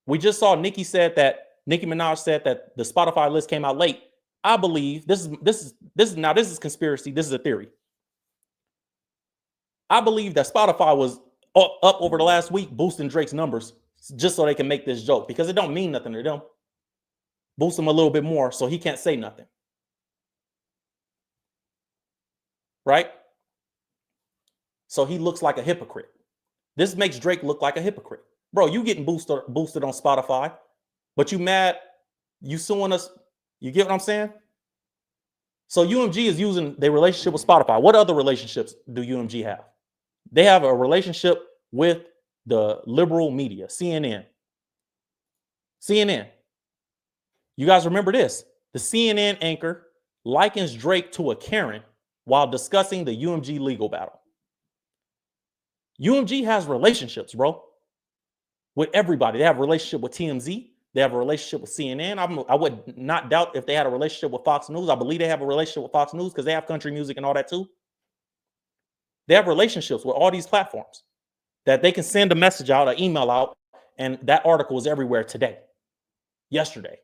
We just saw Nicki said that Nicki Minaj said that the Spotify list came out late. I believe this is conspiracy. This is a theory. I believe that Spotify was up over the last week boosting Drake's numbers just so they can make this joke, because it don't mean nothing to them. Boost him a little bit more so he can't say nothing. Right? So he looks like a hypocrite. This makes Drake look like a hypocrite. Bro, you getting boosted on Spotify, but you mad, you suing us. You get what I'm saying? So UMG is using their relationship with Spotify. What other relationships do UMG have? They have a relationship with the liberal media, CNN. CNN. You guys remember this? The CNN anchor likens Drake to a Karen while discussing the UMG legal battle. UMG has relationships, bro, with everybody. They have a relationship with TMZ. They have a relationship with CNN. I would not doubt if they had a relationship with Fox News. I believe they have a relationship with Fox News because they have country music and all that too. They have relationships with all these platforms that they can send a message out, an email out, and that article is everywhere today, yesterday.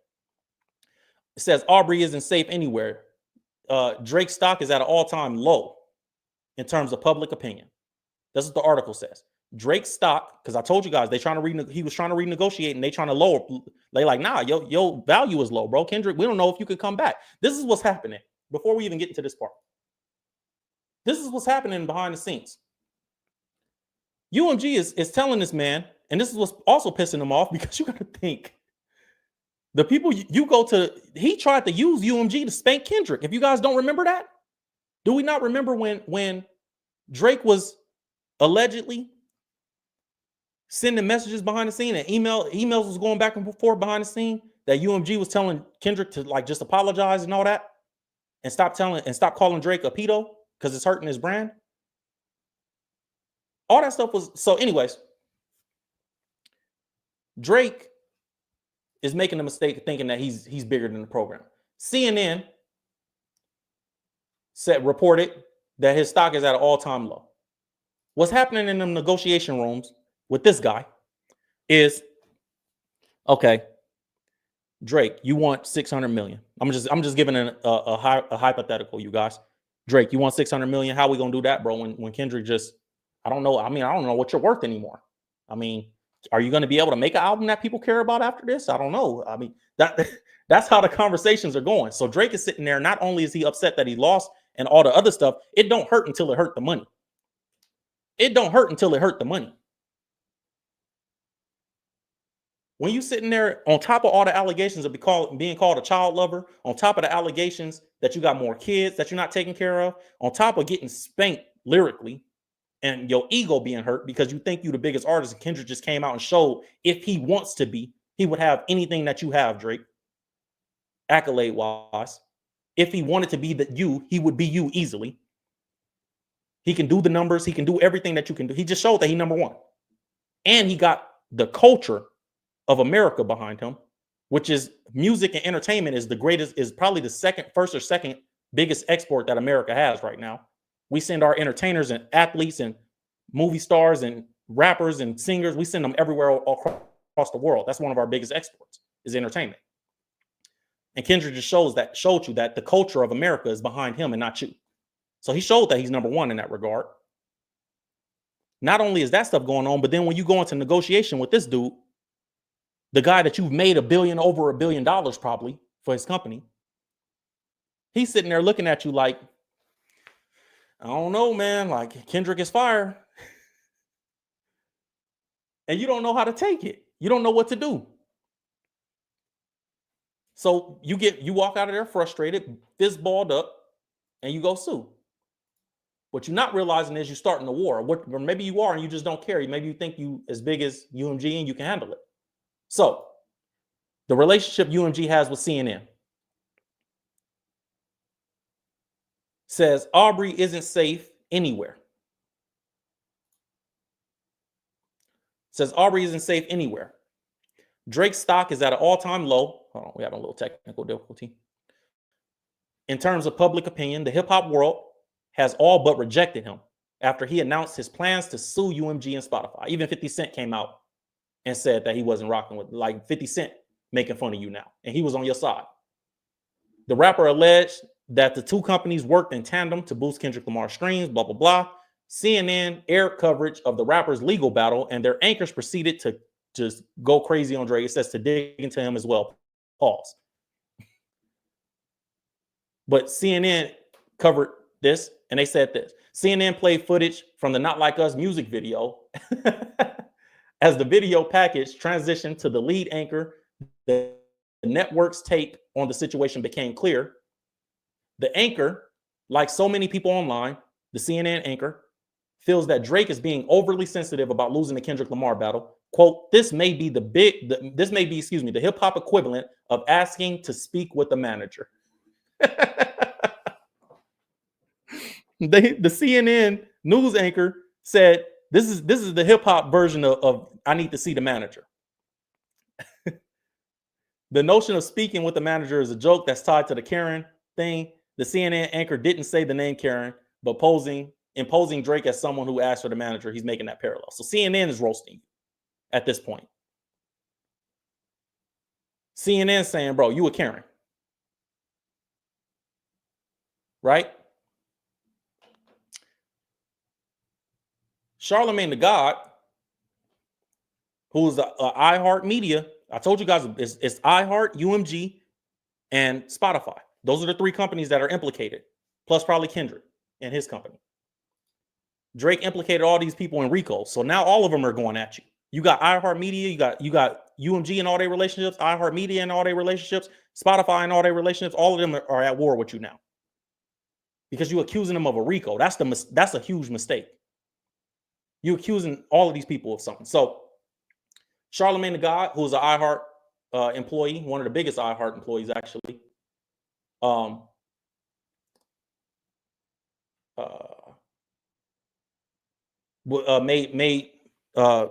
It says Aubrey isn't safe anywhere. Drake's stock is at an all-time low in terms of public opinion. That's what the article says. Drake's stock, because I told you guys he was trying to renegotiate, and they trying to lower. They like, nah, your value is low, bro. Kendrick, we don't know if you could come back. This is what's happening before we even get into this part. This is what's happening behind the scenes. UMG is telling this man, and this is what's also pissing him off, because you got to think, the people you go to, he tried to use UMG to spank Kendrick. If you guys don't remember that, do we not remember when Drake was allegedly sending messages behind the scene and emails was going back and forth behind the scene, that UMG was telling Kendrick to like just apologize and all that, and stop calling Drake a pedo because it's hurting his brand? All that stuff was so. Anyways, Drake is making a mistake of thinking that he's bigger than the program. CNN reported that his stock is at an all-time low. What's happening in them negotiation rooms with this guy is, okay, Drake, you want 600 million. I'm just giving a hypothetical, you guys. Drake, you want 600 million? How we gonna do that, bro? When Kendrick just, I don't know. I mean, I don't know what you're worth anymore. I mean, are you going to be able to make an album that people care about after this? I don't know. I mean, that's how the conversations are going. So Drake is sitting there. Not only is he upset that he lost and all the other stuff, it don't hurt until it hurt the money. It don't hurt until it hurt the money. When you sitting there on top of all the allegations of being called a child lover, on top of the allegations that you got more kids that you're not taking care of, on top of getting spanked lyrically, and your ego being hurt because you think you're the biggest artist, and Kendrick just came out and showed if he wants to be, he would have anything that you have, Drake, accolade-wise. If he wanted to be he would be you easily. He can do the numbers. He can do everything that you can do. He just showed that he's number one. And he got the culture of America behind him, which is music and entertainment is probably the first or second biggest export that America has right now. We send our entertainers and athletes and movie stars and rappers and singers. We send them everywhere across the world. That's one of our biggest exports, is entertainment. And Kendrick just showed you that the culture of America is behind him and not you. So he showed that he's number one in that regard. Not only is that stuff going on, but then when you go into negotiation with this dude, the guy that you've made over $1 billion probably for his company, he's sitting there looking at you like, I don't know, man. Like, Kendrick is fire. And you don't know how to take it. You don't know what to do. So you walk out of there frustrated, fist balled up, and you go sue. What you're not realizing is you're starting a war. Or maybe you are and you just don't care. Maybe you think you as big as UMG and you can handle it. So the relationship UMG has with CNN says Aubrey isn't safe anywhere. Says Aubrey isn't safe anywhere. Drake's stock is at an all-time low. Hold on, we have a little technical difficulty. In terms of public opinion, the hip-hop world has all but rejected him after he announced his plans to sue UMG and Spotify. Even 50 Cent came out and said that he wasn't rocking with, like 50 Cent making fun of you now. And he was on your side. The rapper alleged that the two companies worked in tandem to boost Kendrick Lamar's streams, blah, blah, blah. CNN aired coverage of the rapper's legal battle, and their anchors proceeded to just go crazy on Drake. It says to dig into him as well. Pause. But CNN covered this, and they said this. CNN played footage from the Not Like Us music video. As the video package transitioned to the lead anchor, the network's take on the situation became clear. The anchor, like so many people online, the CNN anchor, feels that Drake is being overly sensitive about losing the Kendrick Lamar battle. Quote, this may be the hip hop equivalent of asking to speak with the manager. The CNN news anchor said, this is the hip hop version of I need to see the manager. The notion of speaking with the manager is a joke that's tied to the Karen thing. The CNN anchor didn't say the name Karen, but imposing Drake as someone who asked for the manager. He's making that parallel. So CNN is roasting you at this point. CNN saying, bro, you a Karen. Right? Charlemagne the God, who's iHeart Media. I told you guys it's iHeart, UMG, and Spotify. Those are the three companies that are implicated, plus probably Kendrick and his company. Drake implicated all these people in RICO, so now all of them are going at you. You got iHeart Media, you got UMG and all their relationships, iHeart Media and all their relationships, Spotify and all their relationships. All of them are at war with you now because you're accusing them of a RICO. That's a huge mistake. You're accusing all of these people of something. So Charlemagne the God, who's an iHeart employee, one of the biggest iHeart employees actually,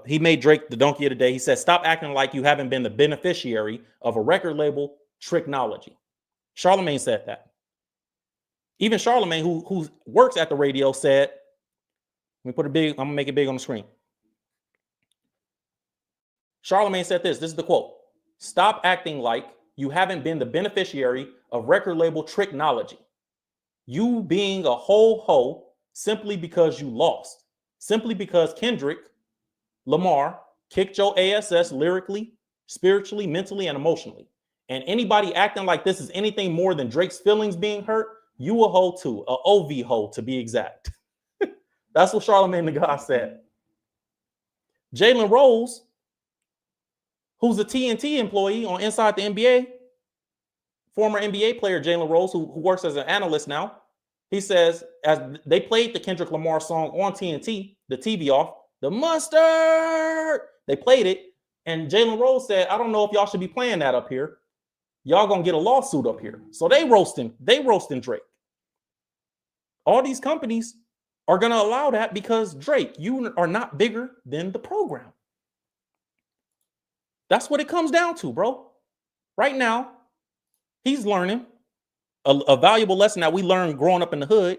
he made Drake the donkey of the day. He said, stop acting like you haven't been the beneficiary of a record label tricknology. Charlemagne said that. Even Charlemagne, who works at the radio, said, I'm gonna make it big on the screen. Charlemagne said this is the quote: stop acting like you haven't been the beneficiary of record label tricknology. You being a ho simply because you lost, simply because Kendrick Lamar kicked your ass lyrically, spiritually, mentally, and emotionally. And anybody acting like this is anything more than Drake's feelings being hurt, you a hoe too, a OV hoe to be exact. That's what Charlemagne the God said. Jalen Rose, who's a TNT employee on Inside the NBA, former NBA player Jalen Rose, who works as an analyst now, he says, as they played the Kendrick Lamar song on TNT, the TV off, the mustard, they played it, and Jalen Rose said, I don't know if y'all should be playing that up here. Y'all gonna get a lawsuit up here. So they roasting Drake. All these companies are gonna allow that because Drake, you are not bigger than the program. That's what it comes down to, bro. Right now, he's learning a valuable lesson that we learned growing up in the hood.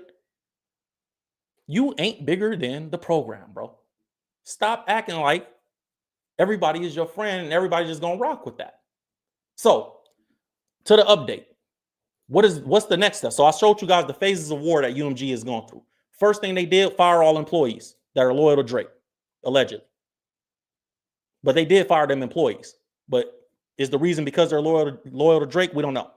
You ain't bigger than the program, bro. Stop acting like everybody is your friend and everybody's just gonna rock with that. So, to the update, what's the next step? So I showed you guys the phases of war that UMG is going through. First thing they did, fire all employees that are loyal to Drake, allegedly. But they did fire them employees. But is the reason because they're loyal to Drake? We don't know.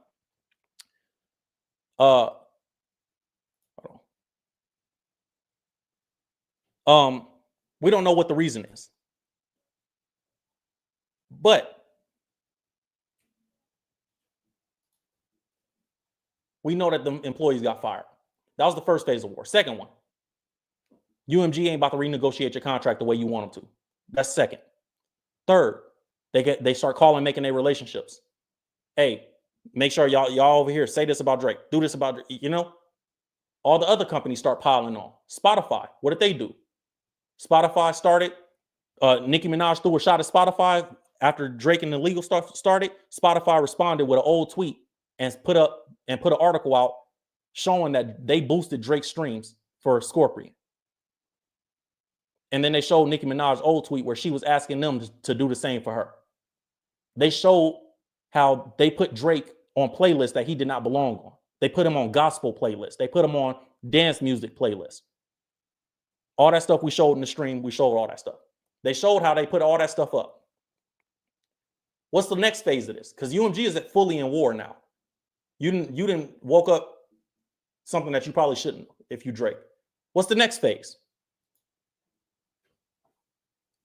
We don't know what the reason is. But we know that the employees got fired. That was the first phase of war. Second one, UMG ain't about to renegotiate your contract the way you want them to. That's second. Third, they start calling, making their relationships. Hey, make sure y'all over here say this about Drake, do this about, all the other companies start piling on. Spotify, what did they do? Spotify started, Nicki Minaj threw a shot at Spotify after Drake and the legal stuff started. Spotify responded with an old tweet and put an article out showing that they boosted Drake's streams for Scorpion. And then they showed Nicki Minaj's old tweet where she was asking them to do the same for her. They showed how they put Drake on playlists that he did not belong on. They put him on gospel playlists. They put him on dance music playlists. All that stuff we showed in the stream, we showed all that stuff. They showed how they put all that stuff up. What's the next phase of this? Because UMG is fully in war now. You didn't woke up something that you probably shouldn't if you Drake. What's the next phase?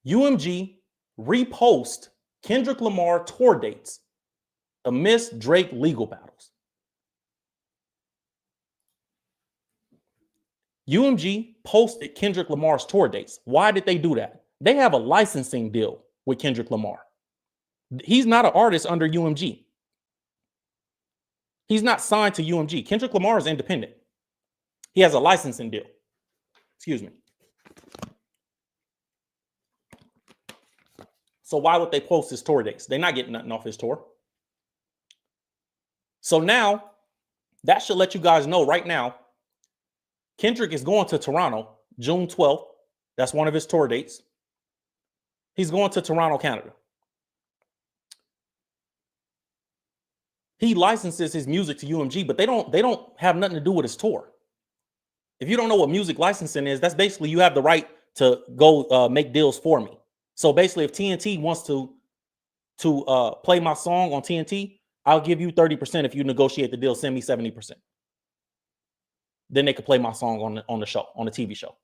UMG repost Kendrick Lamar tour dates amidst Drake legal battles. UMG posted Kendrick Lamar's tour dates. Why did they do that? They have a licensing deal with Kendrick Lamar. He's not an artist under UMG. He's not signed to UMG. Kendrick Lamar is independent. He has a licensing deal. Excuse me. So why would they post his tour dates? They're not getting nothing off his tour. So now, that should let you guys know right now, Kendrick is going to Toronto, June 12th. That's one of his tour dates. He's going to Toronto, Canada. He licenses his music to UMG, but they don't have nothing to do with his tour. If you don't know what music licensing is, that's basically you have the right to go make deals for me. So basically, if TNT wants to play my song on TNT, I'll give you 30% if you negotiate the deal. Send me 70%. Then they could play my song on the show, on the TV show.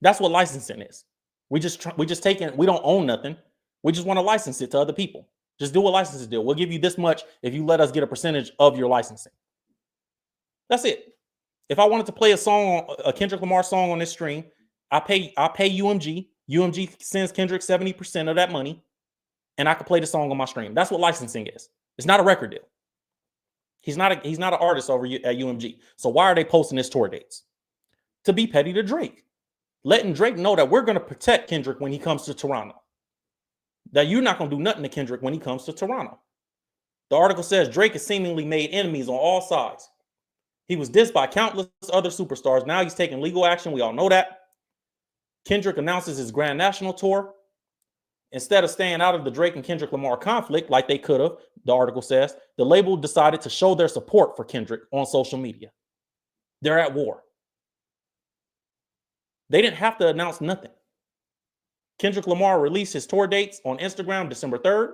That's what licensing is. We just we don't own nothing. We just want to license it to other people. Just do a licensing deal. We'll give you this much if you let us get a percentage of your licensing. That's it. If I wanted to play a Kendrick Lamar song on this stream, I pay UMG. UMG sends Kendrick 70% of that money, and I can play the song on my stream. That's what licensing is. It's not a record deal. He's not an artist over at UMG. So why are they posting his tour dates? To be petty to Drake. Letting Drake know that we're going to protect Kendrick when he comes to Toronto. That you're not going to do nothing to Kendrick when he comes to Toronto. The article says Drake has seemingly made enemies on all sides. He was dissed by countless other superstars. Now he's taking legal action. We all know that. Kendrick announces his Grand National Tour. Instead of staying out of the Drake and Kendrick Lamar conflict like they could have, the article says, the label decided to show their support for Kendrick on social media. They're at war. They didn't have to announce nothing. Kendrick Lamar released his tour dates on Instagram December 3rd.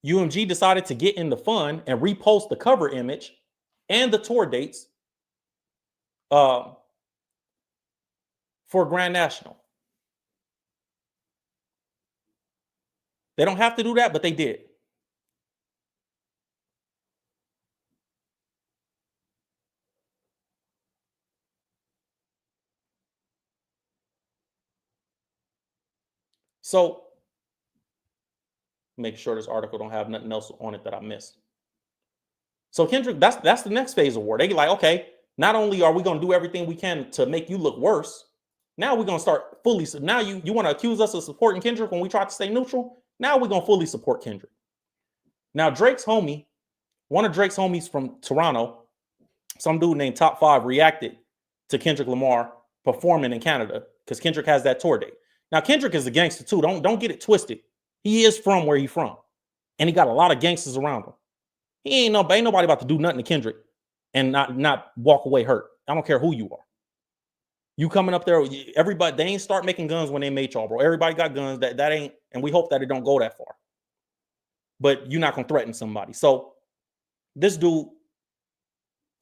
UMG decided to get in the fun and repost the cover image and the tour dates for Grand National. They don't have to do that, but they did. So, make sure this article don't have nothing else on it that I missed. So Kendrick, that's the next phase of war. They like, okay, not only are we going to do everything we can to make you look worse, now we're going to start fully. Now you want to accuse us of supporting Kendrick when we try to stay neutral? Now we're going to fully support Kendrick. Now Drake's homie, one of Drake's homies from Toronto, some dude named Top 5 reacted to Kendrick Lamar performing in Canada because Kendrick has that tour date. Now Kendrick is a gangster too. Don't get it twisted. He is from where he's from, and he got a lot of gangsters around him. Ain't nobody about to do nothing to Kendrick and not walk away hurt. I don't care who you are. You coming up there, everybody, they ain't start making guns when they made y'all, bro. Everybody got guns. That ain't, and we hope that it don't go that far. But you're not gonna threaten somebody. So this dude,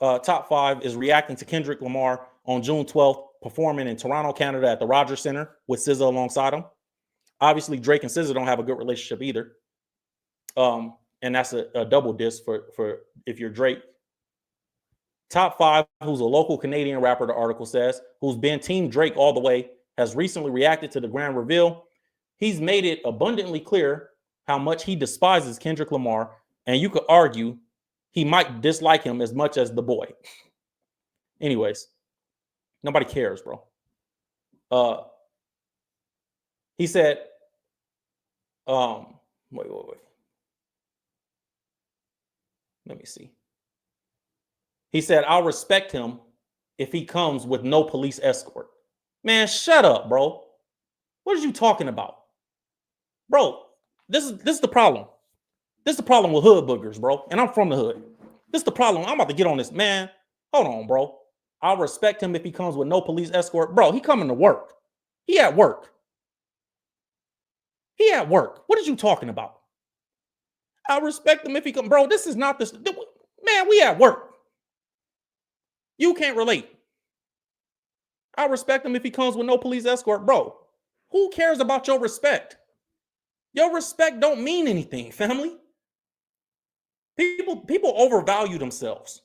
Top 5, is reacting to Kendrick Lamar on June 12th, performing in Toronto, Canada at the Rogers Center with SZA alongside him. Obviously, Drake and SZA don't have a good relationship either. And that's a double diss for if you're Drake. Top 5, who's a local Canadian rapper, the article says, who's been Team Drake all the way, has recently reacted to the grand reveal. He's made it abundantly clear how much he despises Kendrick Lamar, and you could argue he might dislike him as much as the boy. Anyways, nobody cares, bro. He said, wait. Let me see. He said, I'll respect him if he comes with no police escort. Man, shut up, bro. What are you talking about? Bro, this is the problem. This is the problem with hood boogers, bro. And I'm from the hood. This is the problem. I'm about to get on this, man. Hold on, bro. I'll respect him if he comes with no police escort. Bro, he coming to work. He at work. He at work. What are you talking about? I'll respect him if he come. Bro, this is not this. Man, we at work. You can't relate. I'll respect him if he comes with no police escort. Bro, who cares about your respect? Your respect don't mean anything, family. People overvalue themselves.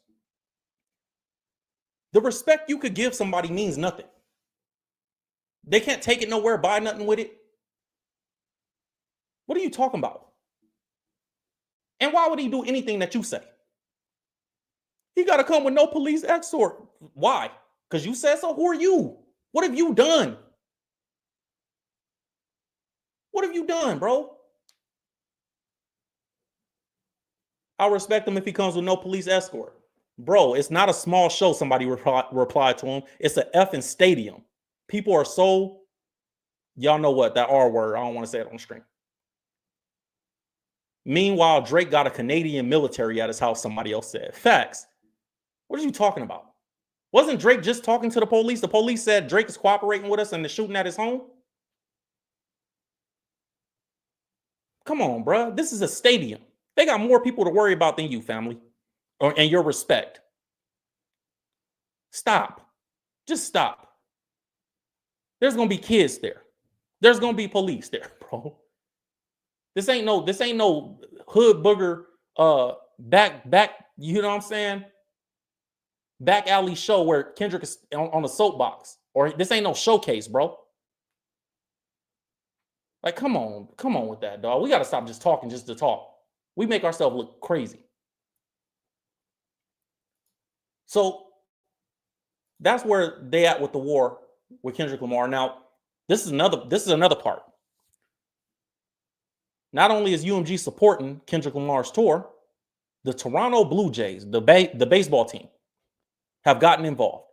The respect you could give somebody means nothing. They can't take it nowhere, buy nothing with it. What are you talking about? And why would he do anything that you say? He got to come with no police escort. Why? Because you said so? Who are you? What have you done? What have you done, bro? I'll respect him if he comes with no police escort. Bro, it's not a small show, somebody replied to him. It's an effing stadium. People are so, y'all know what, that R word. I don't want to say it on the screen. Meanwhile, Drake got a Canadian military at his house, somebody else said. Facts. What are you talking about? Wasn't Drake just talking to the police? The police said Drake is cooperating with us and they're shooting at his home? Come on, bro. This is a stadium. They got more people to worry about than you, family, and your respect. Stop. Just stop. There's going to be kids there. There's going to be police there, bro. This ain't no hood booger back, you know what I'm saying? Back alley show where Kendrick is on a soapbox. Or this ain't no showcase, bro. Like, come on with that, dog. We got to stop just talking just to talk. We make ourselves look crazy. So that's where they at with the war with Kendrick Lamar. Now, this is another part. Not only is UMG supporting Kendrick Lamar's tour, the Toronto Blue Jays, the baseball team, have gotten involved.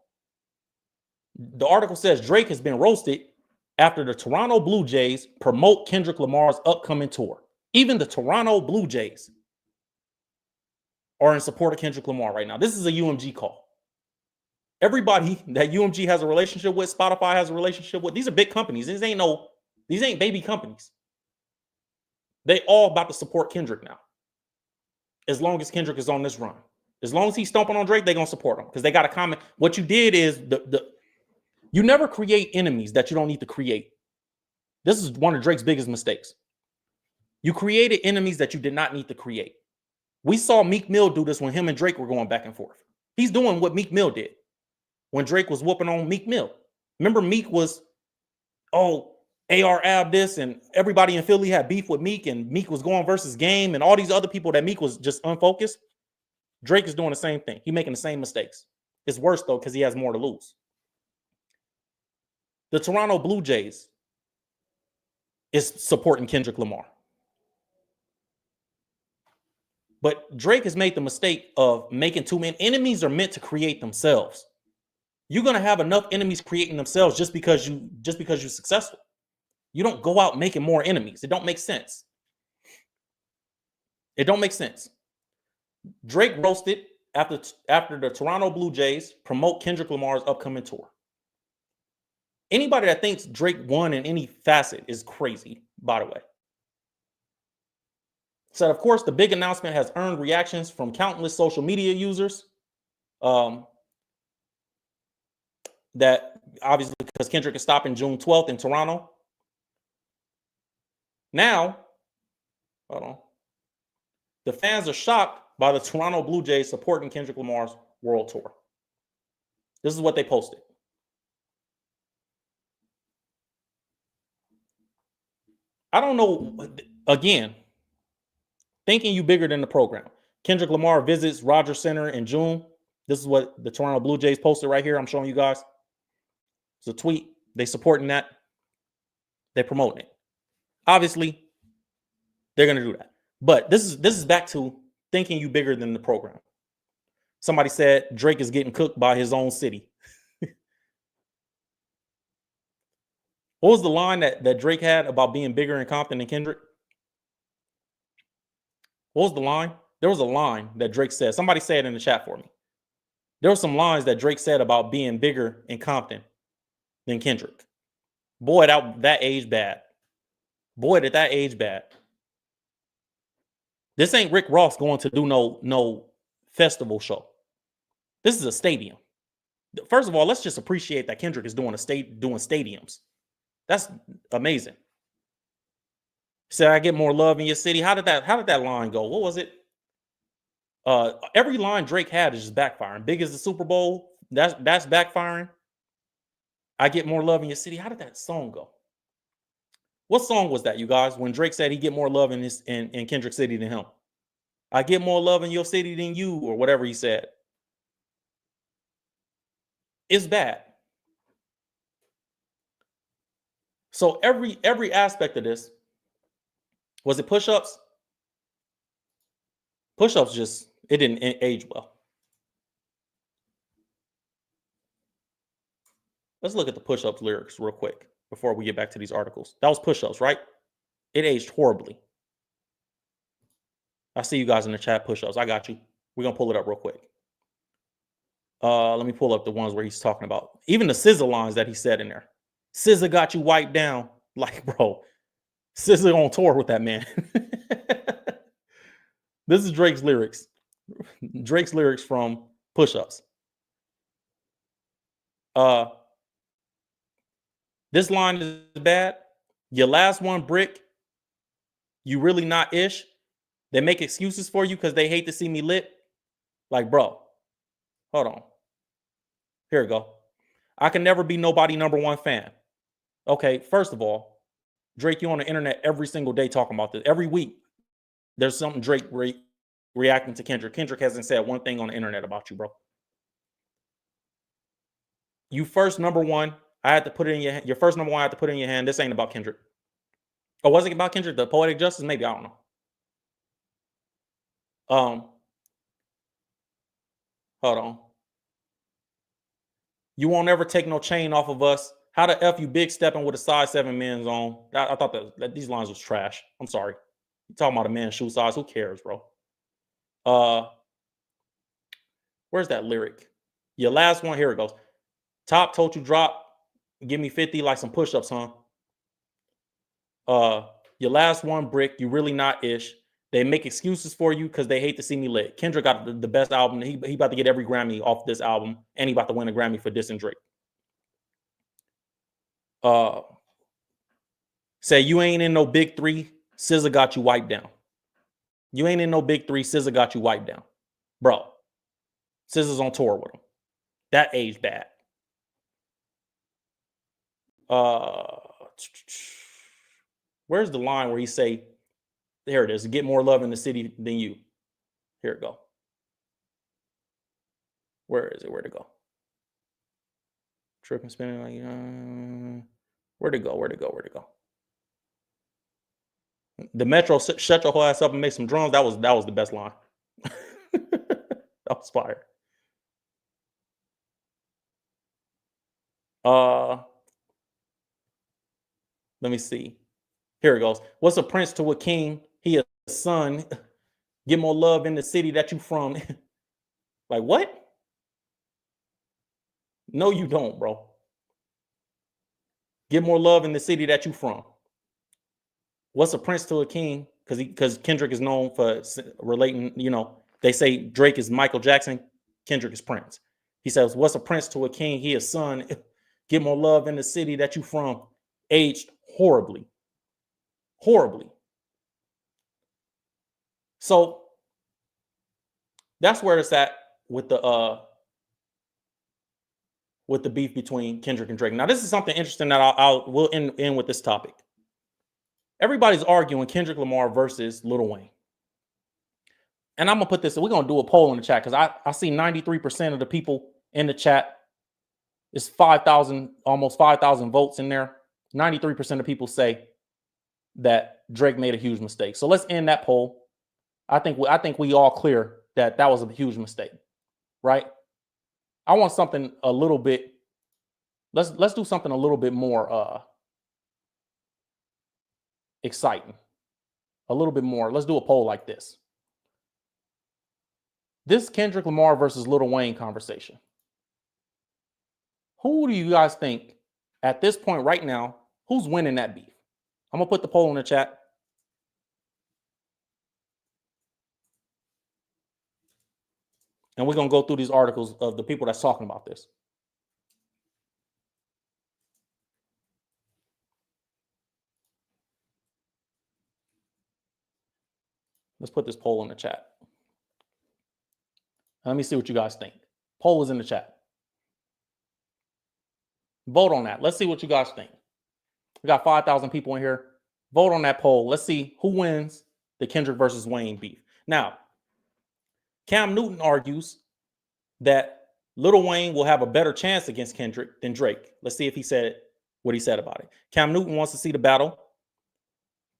The article says Drake has been roasted after the Toronto Blue Jays promote Kendrick Lamar's upcoming tour. Even the Toronto Blue Jays are in support of Kendrick Lamar right now. This is a UMG call. Everybody that UMG has a relationship with, Spotify has a relationship with, these are big companies. These ain't baby companies. They all about to support Kendrick now. As long as Kendrick is on this run. As long as he's stomping on Drake, they're going to support him. Because they got a comment. What you did is, you never create enemies that you don't need to create. This is one of Drake's biggest mistakes. You created enemies that you did not need to create. We saw Meek Mill do this when him and Drake were going back and forth. He's doing what Meek Mill did when Drake was whooping on Meek Mill. Remember, Meek was, AR Ab this, and everybody in Philly had beef with Meek, and Meek was going versus Game, and all these other people that Meek was just unfocused. Drake is doing the same thing. He's making the same mistakes. It's worse, though, because he has more to lose. The Toronto Blue Jays is supporting Kendrick Lamar. But Drake has made the mistake of making too many. Enemies are meant to create themselves. You're going to have enough enemies creating themselves just because you're successful. You don't go out making more enemies. It don't make sense. It don't make sense. Drake roasted after the Toronto Blue Jays promote Kendrick Lamar's upcoming tour. Anybody that thinks Drake won in any facet is crazy, by the way. So, of course, the big announcement has earned reactions from countless social media users. That obviously, because Kendrick is stopping June 12th in Toronto. Now, hold on. The fans are shocked by the Toronto Blue Jays supporting Kendrick Lamar's world tour. This is what they posted. I don't know. Again, thinking you bigger than the program. Kendrick Lamar visits Rogers Center in June. This is what the Toronto Blue Jays posted right here. I'm showing you guys. It's a tweet. They supporting that. They're promoting it. Obviously, they're going to do that. But this is back to thinking you bigger than the program. Somebody said Drake is getting cooked by his own city. What was the line that Drake had about being bigger in Compton than Kendrick? What was the line? There was a line that Drake said. Somebody say it in the chat for me. There were some lines that Drake said about being bigger in Compton than Kendrick. Boy, that age bad. Boy, did that age bad. This ain't Rick Ross going to do no festival show. This is a stadium. First of all, let's just appreciate that Kendrick is doing stadiums. That's amazing. Said I get more love in your city. How did that line go? What was it? Every line Drake had is just backfiring. Big as the Super Bowl, that's backfiring. I get more love in your city. How did that song go? What song was that, you guys? When Drake said he get more love in Kendrick City than him. I get more love in your city than you, or whatever he said. It's bad. So every aspect of this, was it push-ups? Push-ups it didn't age well. Let's look at the push-ups lyrics real quick before we get back to these articles. That was push-ups, right? It aged horribly. I see you guys in the chat, push-ups. I got you. We're going to pull it up real quick. Let me pull up the ones where he's talking about. Even the SZA lines that he said in there. SZA got you wiped down. Like, bro, SZA on tour with that man. This is Drake's lyrics. Drake's lyrics from Push-Ups. This line is bad. Your last one, Brick. You really not ish. They make excuses for you because they hate to see me lit. Like, bro, hold on. Here we go. I can never be nobody #1 fan. Okay, first of all, Drake, you on the internet every single day talking about this. Every week, there's something Drake reacting to Kendrick. Kendrick hasn't said one thing on the internet about you, bro. You first #1. I had to put it in your first #1. I had to put it in your hand. This ain't about Kendrick. Or was it about Kendrick? The Poetic Justice? Maybe, I don't know. Hold on. You won't ever take no chain off of us. How the F you big stepping with a size 7 men's on? I thought that these lines was trash. I'm sorry. You talking about a man's shoe size? Who cares, bro? Where's that lyric? Your last one, here it goes. Top told you drop, give me 50 like some push-ups, huh? Your last one, Brick, you really not ish. They make excuses for you because they hate to see me lit. Kendrick got the best album. He about to get every Grammy off this album, and he about to win a Grammy for dissing Drake. Say you ain't in no big 3. SZA got you wiped down. You ain't in no big 3. SZA got you wiped down, bro. SZA's on tour with him. That aged bad. Where's the line where he say, there it is, get more love in the city than you. Here it go. Where is it? Where'd it go? Tripping, spinning like, where'd it go? Where'd it go? Where'd it go? The Metro shut your whole ass up and make some drums. That was the best line. That was fire. Let me see. Here it goes. What's a prince to a king? He a son. Get more love in the city that you from. Like, what? No, you don't, bro. Get more love in the city that you from. What's a prince to a king? Because Kendrick is known for relating, they say Drake is Michael Jackson, Kendrick is Prince. He says, what's a prince to a king? He a son. Get more love in the city that you from. Aged horribly. Horribly. So that's where it's at with the beef between Kendrick and Drake. Now, this is something interesting that we'll end with this topic. Everybody's arguing Kendrick Lamar versus Lil Wayne. And I'm going to put this, we're going to do a poll in the chat because I see 93% of the people in the chat. It's 5,000, almost 5,000 votes in there. 93% of people say that Drake made a huge mistake. So let's end that poll. I think we all clear that was a huge mistake, right? I want something a little bit, let's do something a little bit more exciting. A little bit more. Let's do a poll like this. This Kendrick Lamar versus Lil Wayne conversation. Who do you guys think at this point right now, who's winning that beef? I'm going to put the poll in the chat. And we're going to go through these articles of the people that's talking about this. Let's put this poll in the chat. Let me see what you guys think. Poll is in the chat. Vote on that. Let's see what you guys think. We got 5,000 people in here. Vote on that poll. Let's see who wins the Kendrick versus Wayne beef. Now, Cam Newton argues that Lil Wayne will have a better chance against Kendrick than Drake. Let's see if he said what he said about it. Cam Newton wants to see the battle.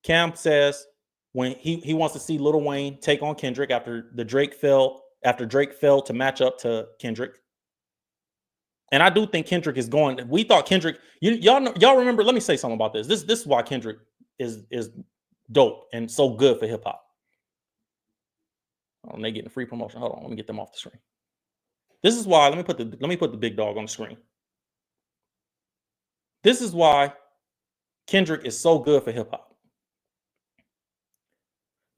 Cam says when he wants to see Lil Wayne take on Kendrick after Drake failed to match up to Kendrick. And I do think Kendrick is going. We thought Kendrick, y'all remember, let me say something about this. This is why Kendrick is dope and so good for hip hop. Oh, they getting free promotion. Hold on, let me get them off the screen. This is why, let me put the big dog on the screen. This is why Kendrick is so good for hip hop.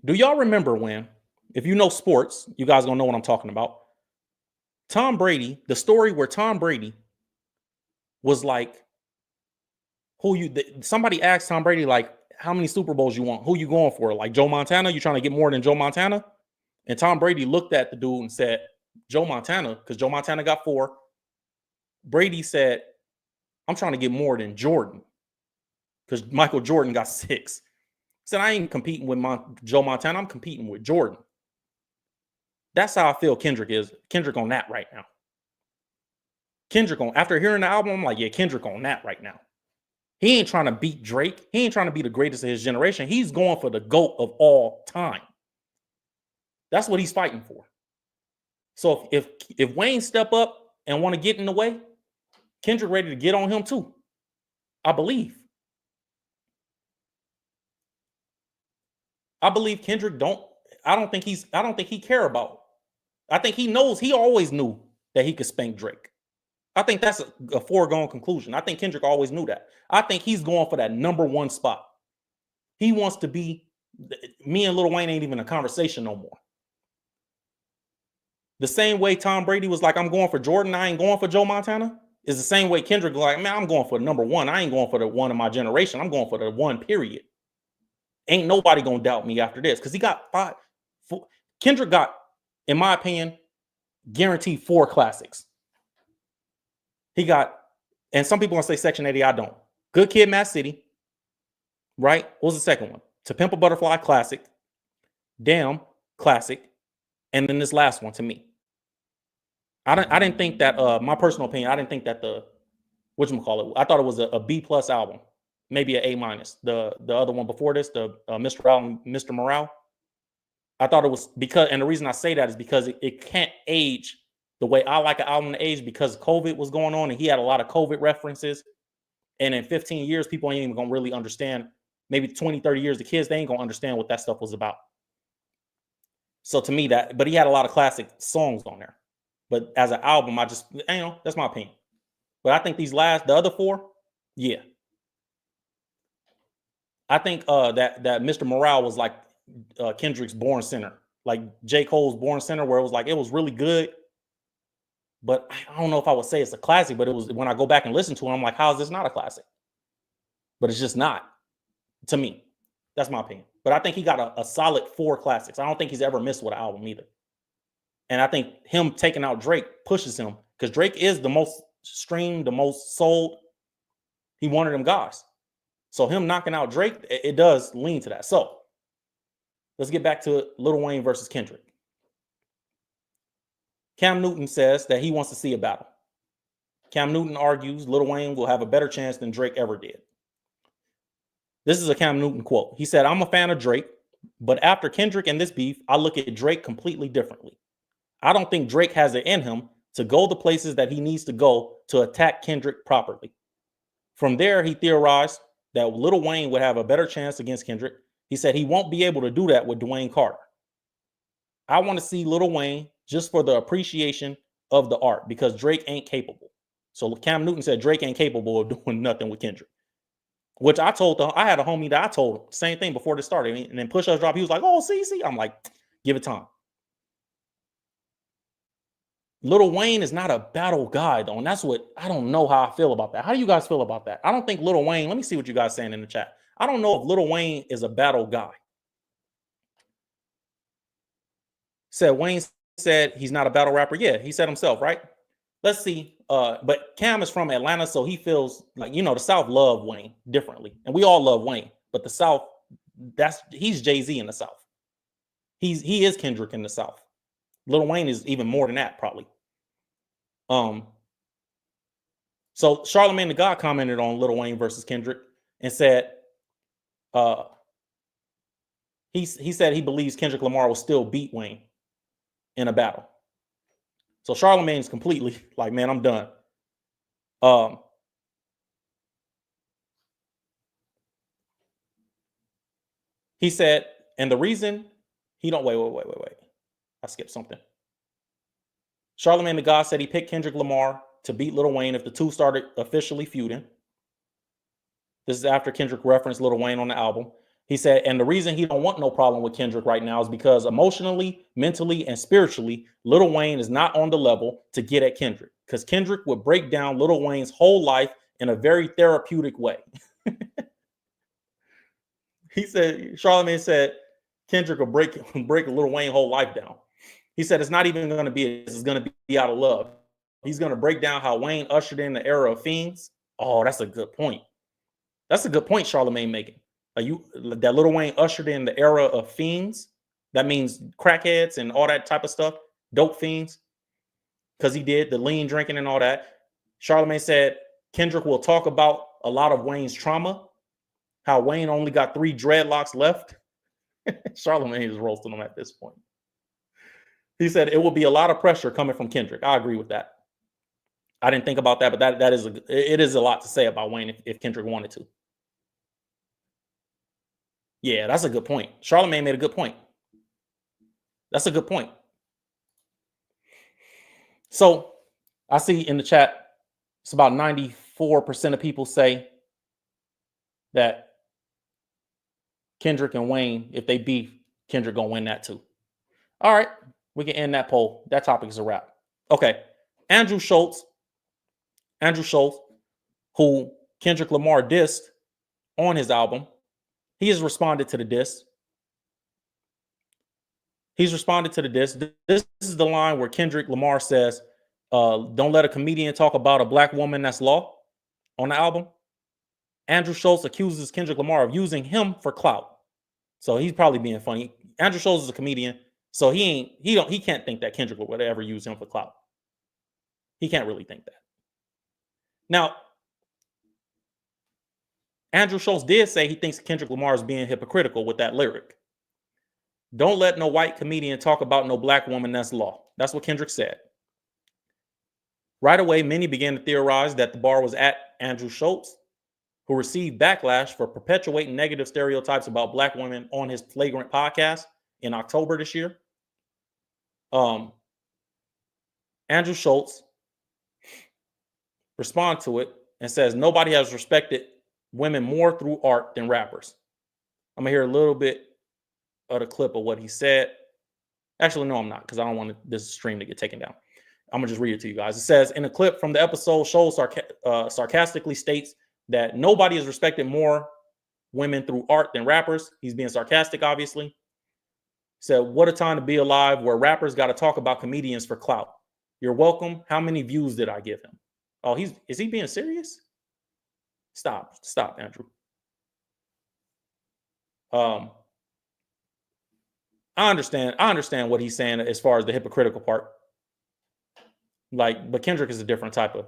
Do y'all remember when, if you know sports, you guys gonna know what I'm talking about. Tom Brady, the story where Tom Brady was like, somebody asked Tom Brady, like, how many Super Bowls you want? Who you going for? Like Joe Montana? You trying to get more than Joe Montana? And Tom Brady looked at the dude and said, Joe Montana, because Joe Montana got 4. Brady said, I'm trying to get more than Jordan, because Michael Jordan got 6. Said, I ain't competing with Joe Montana. I'm competing with Jordan. That's how I feel Kendrick is. Kendrick on that right now. After hearing the album, I'm like, yeah, Kendrick on that right now. He ain't trying to beat Drake. He ain't trying to be the greatest of his generation. He's going for the GOAT of all time. That's what he's fighting for. So if Wayne step up and want to get in the way, Kendrick ready to get on him too. I believe Kendrick I don't think he care about. I think he knows, he always knew that he could spank Drake. I think that's a foregone conclusion. I think Kendrick always knew that. I think he's going for that #1 spot. He wants to be, me and Lil Wayne ain't even a conversation no more. The same way Tom Brady was like, I'm going for Jordan, I ain't going for Joe Montana, is the same way Kendrick like, man, I'm going for #1. I ain't going for the one of my generation. I'm going for the one, period. Ain't nobody gonna doubt me after this, because he got 5. Kendrick got, in my opinion, guaranteed 4 classics. He got, and some people gonna say Section 80, I don't. Good Kid, Mad City, right? What was the second one? To Pimp a Butterfly, classic. Damn, classic. And then this last one, to me, I didn't think that, my personal opinion, I didn't think that whatchamacallit, I thought it was a B+ album, maybe an A-. The other one before this, the Mr. Morale, Mr. Morale, I thought it was, because, and the reason I say that is because it can't age the way I like an album to age, because COVID was going on and he had a lot of COVID references. And in 15 years, people ain't even gonna really understand. Maybe 20, 30 years, the kids, they ain't gonna understand what that stuff was about. So to me, but he had a lot of classic songs on there. But as an album, I just, that's my opinion. But I think the other 4, yeah. I think that Mr. Morale was like Kendrick's Born Center, like J. Cole's Born Center, where it was like, it was really good. But I don't know if I would say it's a classic, but it was, when I go back and listen to it, I'm like, how is this not a classic? But it's just not, to me. That's my opinion. But I think he got a solid 4 classics. I don't think he's ever missed with an album either. And I think him taking out Drake pushes him, because Drake is the most streamed, the most sold. He one of them guys. So him knocking out Drake, it does lean to that. So let's get back to Lil Wayne versus Kendrick. Cam Newton says that he wants to see a battle. Cam Newton argues Lil Wayne will have a better chance than Drake ever did. This is a Cam Newton quote. He said, I'm a fan of Drake, but after Kendrick and this beef, I look at Drake completely differently. I don't think Drake has it in him to go the places that he needs to go to attack Kendrick properly. From there, he theorized that Lil Wayne would have a better chance against Kendrick. He said he won't be able to do that with Dwayne Carter. I want to see Lil Wayne just for the appreciation of the art because Drake ain't capable. So Cam Newton said Drake ain't capable of doing nothing with Kendrick. Which I told them, I had a homie that I told him same thing before this started. And then Push Us Drop, he was like, oh, see. I'm like, give it time. Lil Wayne is not a battle guy, though. And that's what I don't know how I feel about that. How do you guys feel about that? I don't think Lil Wayne, let me see what you guys saying in the chat. I don't know if Lil Wayne is a battle guy. Wayne said he's not a battle rapper. Yeah, he said himself, right? Let's see. But Cam is from Atlanta, so he feels like, the South love Wayne differently. And we all love Wayne, but the South, he's Jay-Z in the South. He is Kendrick in the South. Lil Wayne is even more than that, probably. So Charlemagne the God commented on Lil Wayne versus Kendrick and said, he said he believes Kendrick Lamar will still beat Wayne in a battle. So Charlemagne's completely like, man, I'm done. He said, and the reason he don't wait. I skipped something. Charlemagne the God said he picked Kendrick Lamar to beat Lil Wayne if the two started officially feuding. This is after Kendrick referenced Lil Wayne on the album. He said, and the reason he don't want no problem with Kendrick right now is because emotionally, mentally, and spiritually, Lil Wayne is not on the level to get at Kendrick because Kendrick would break down Lil Wayne's whole life in a very therapeutic way. He said, Charlemagne said, Kendrick will break Lil Wayne's whole life down. He said, it's not even going to be, it's going to be out of love. He's going to break down how Wayne ushered in the era of fiends. Oh, that's a good point. That's a good point Charlemagne making. That Lil Wayne ushered in the era of fiends. That means crackheads and all that type of stuff. Dope fiends. Because he did the lean drinking and all that. Charlemagne said Kendrick will talk about a lot of Wayne's trauma. How Wayne only got 3 dreadlocks left. Charlemagne is roasting him at this point. He said it will be a lot of pressure coming from Kendrick. I agree with that. I didn't think about that, but it is a lot to say about Wayne if Kendrick wanted to. Yeah, that's a good point. Charlemagne made a good point. That's a good point. So I see in the chat, it's about 94% of people say that Kendrick and Wayne, if they beef, Kendrick gonna win that too. All right, we can end that poll. That topic is a wrap. Okay, Andrew Schultz, who Kendrick Lamar dissed on his album, he has responded to the diss. He's responded to the diss. This is the line where Kendrick Lamar says, don't let a comedian talk about a black woman, that's law, on the album. Andrew Schultz accuses Kendrick Lamar of using him for clout. So he's probably being funny. Andrew Schultz is a comedian, so he can't think that Kendrick would ever use him for clout. He can't really think that. Now, Andrew Schultz did say he thinks Kendrick Lamar is being hypocritical with that lyric. Don't let no white comedian talk about no black woman, that's law. That's what Kendrick said. Right away, many began to theorize that the bar was at Andrew Schultz, who received backlash for perpetuating negative stereotypes about black women on his Flagrant podcast in October this year. Andrew Schultz responded to it and says, nobody has respected women more through art than rappers. I'm gonna hear a little bit of the clip of what he said. Actually, no, I'm not, because I don't want this stream to get taken down. I'm gonna just read it to you guys. It says, in a clip from the episode, Schultz sarcastically states that nobody has respected more women through art than rappers. He's being sarcastic, obviously. Said, what a time to be alive where rappers got to talk about comedians for clout. You're welcome. How many views did I give him? Oh, is he being serious? Stop, Andrew. I understand what he's saying as far as the hypocritical part. But Kendrick is a different type of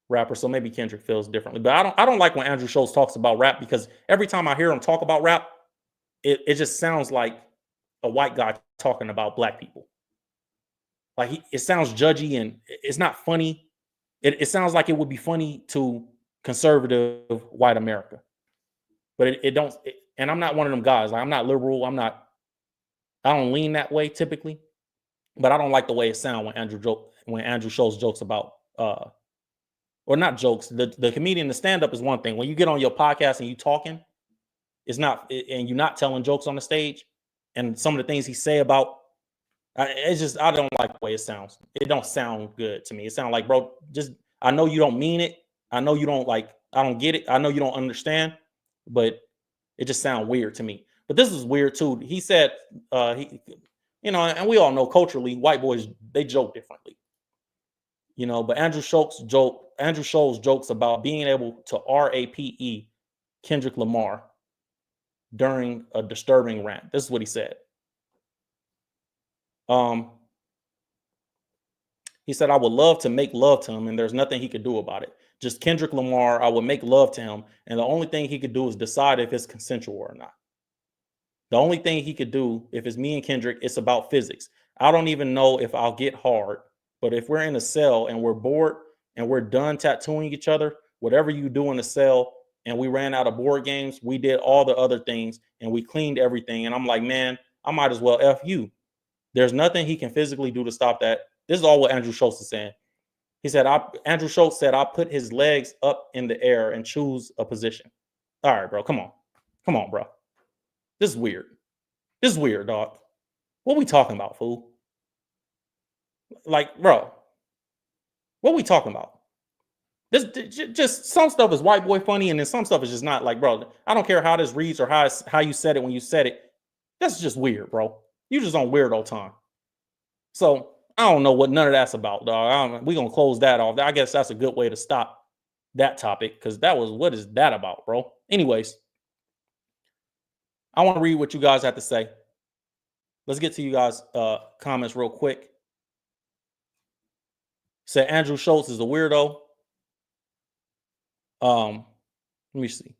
rapper, so maybe Kendrick feels differently. But I don't like when Andrew Schultz talks about rap, because every time I hear him talk about rap, it just sounds like a white guy talking about black people. Like it sounds judgy and it's not funny. It sounds like it would be funny to conservative white America, but it don't. And I'm not one of them guys. Like, I'm not liberal. I don't lean that way typically. but I don't like the way it sounds when Andrew shows jokes about or not jokes. The comedian, the stand up is one thing. When you get on your podcast and you talking, it's not, and you're not telling jokes on the stage, and some of the things he say about, it's just, I don't like the way it sounds. It don't sound good to me. It sounds like, bro, just, I know you don't mean it. I know you don't like, I don't get it. I know you don't understand, but it just sounds weird to me. But this is weird too. He said, and we all know culturally, white boys, they joke differently, but Andrew Schultz jokes about being able to RAPE Kendrick Lamar during a disturbing rant. This is what he said. He said, I would love to make love to him, and there's nothing he could do about it. Just Kendrick Lamar, I would make love to him, and the only thing he could do is decide if it's consensual or not. The only thing he could do, if it's me and Kendrick, it's about physics. I don't even know if I'll get hard, but if we're in a cell and we're bored and we're done tattooing each other, whatever you do in the cell, and we ran out of board games, we did all the other things, and we cleaned everything. And I'm like, man, I might as well F you. There's nothing he can physically do to stop that. This is all what Andrew Schultz is saying. He said, Andrew Schultz said, I'll put his legs up in the air and choose a position. All right, bro, come on. Come on, bro. This is weird. This is weird, dog. What we talking about, fool? Like, bro, what we talking about? This just some stuff is white boy funny, and then some stuff is just not. Like, bro, I don't care how this reads or how you said it when you said it. That's just weird, bro. You just on weirdo time. So I don't know what none of that's about, dog. We're gonna close that off. I guess that's a good way to stop that topic, because what is that about, bro? Anyways, I want to read what you guys have to say. Let's get to you guys' comments real quick. Said Andrew Schultz is a weirdo. Let me see.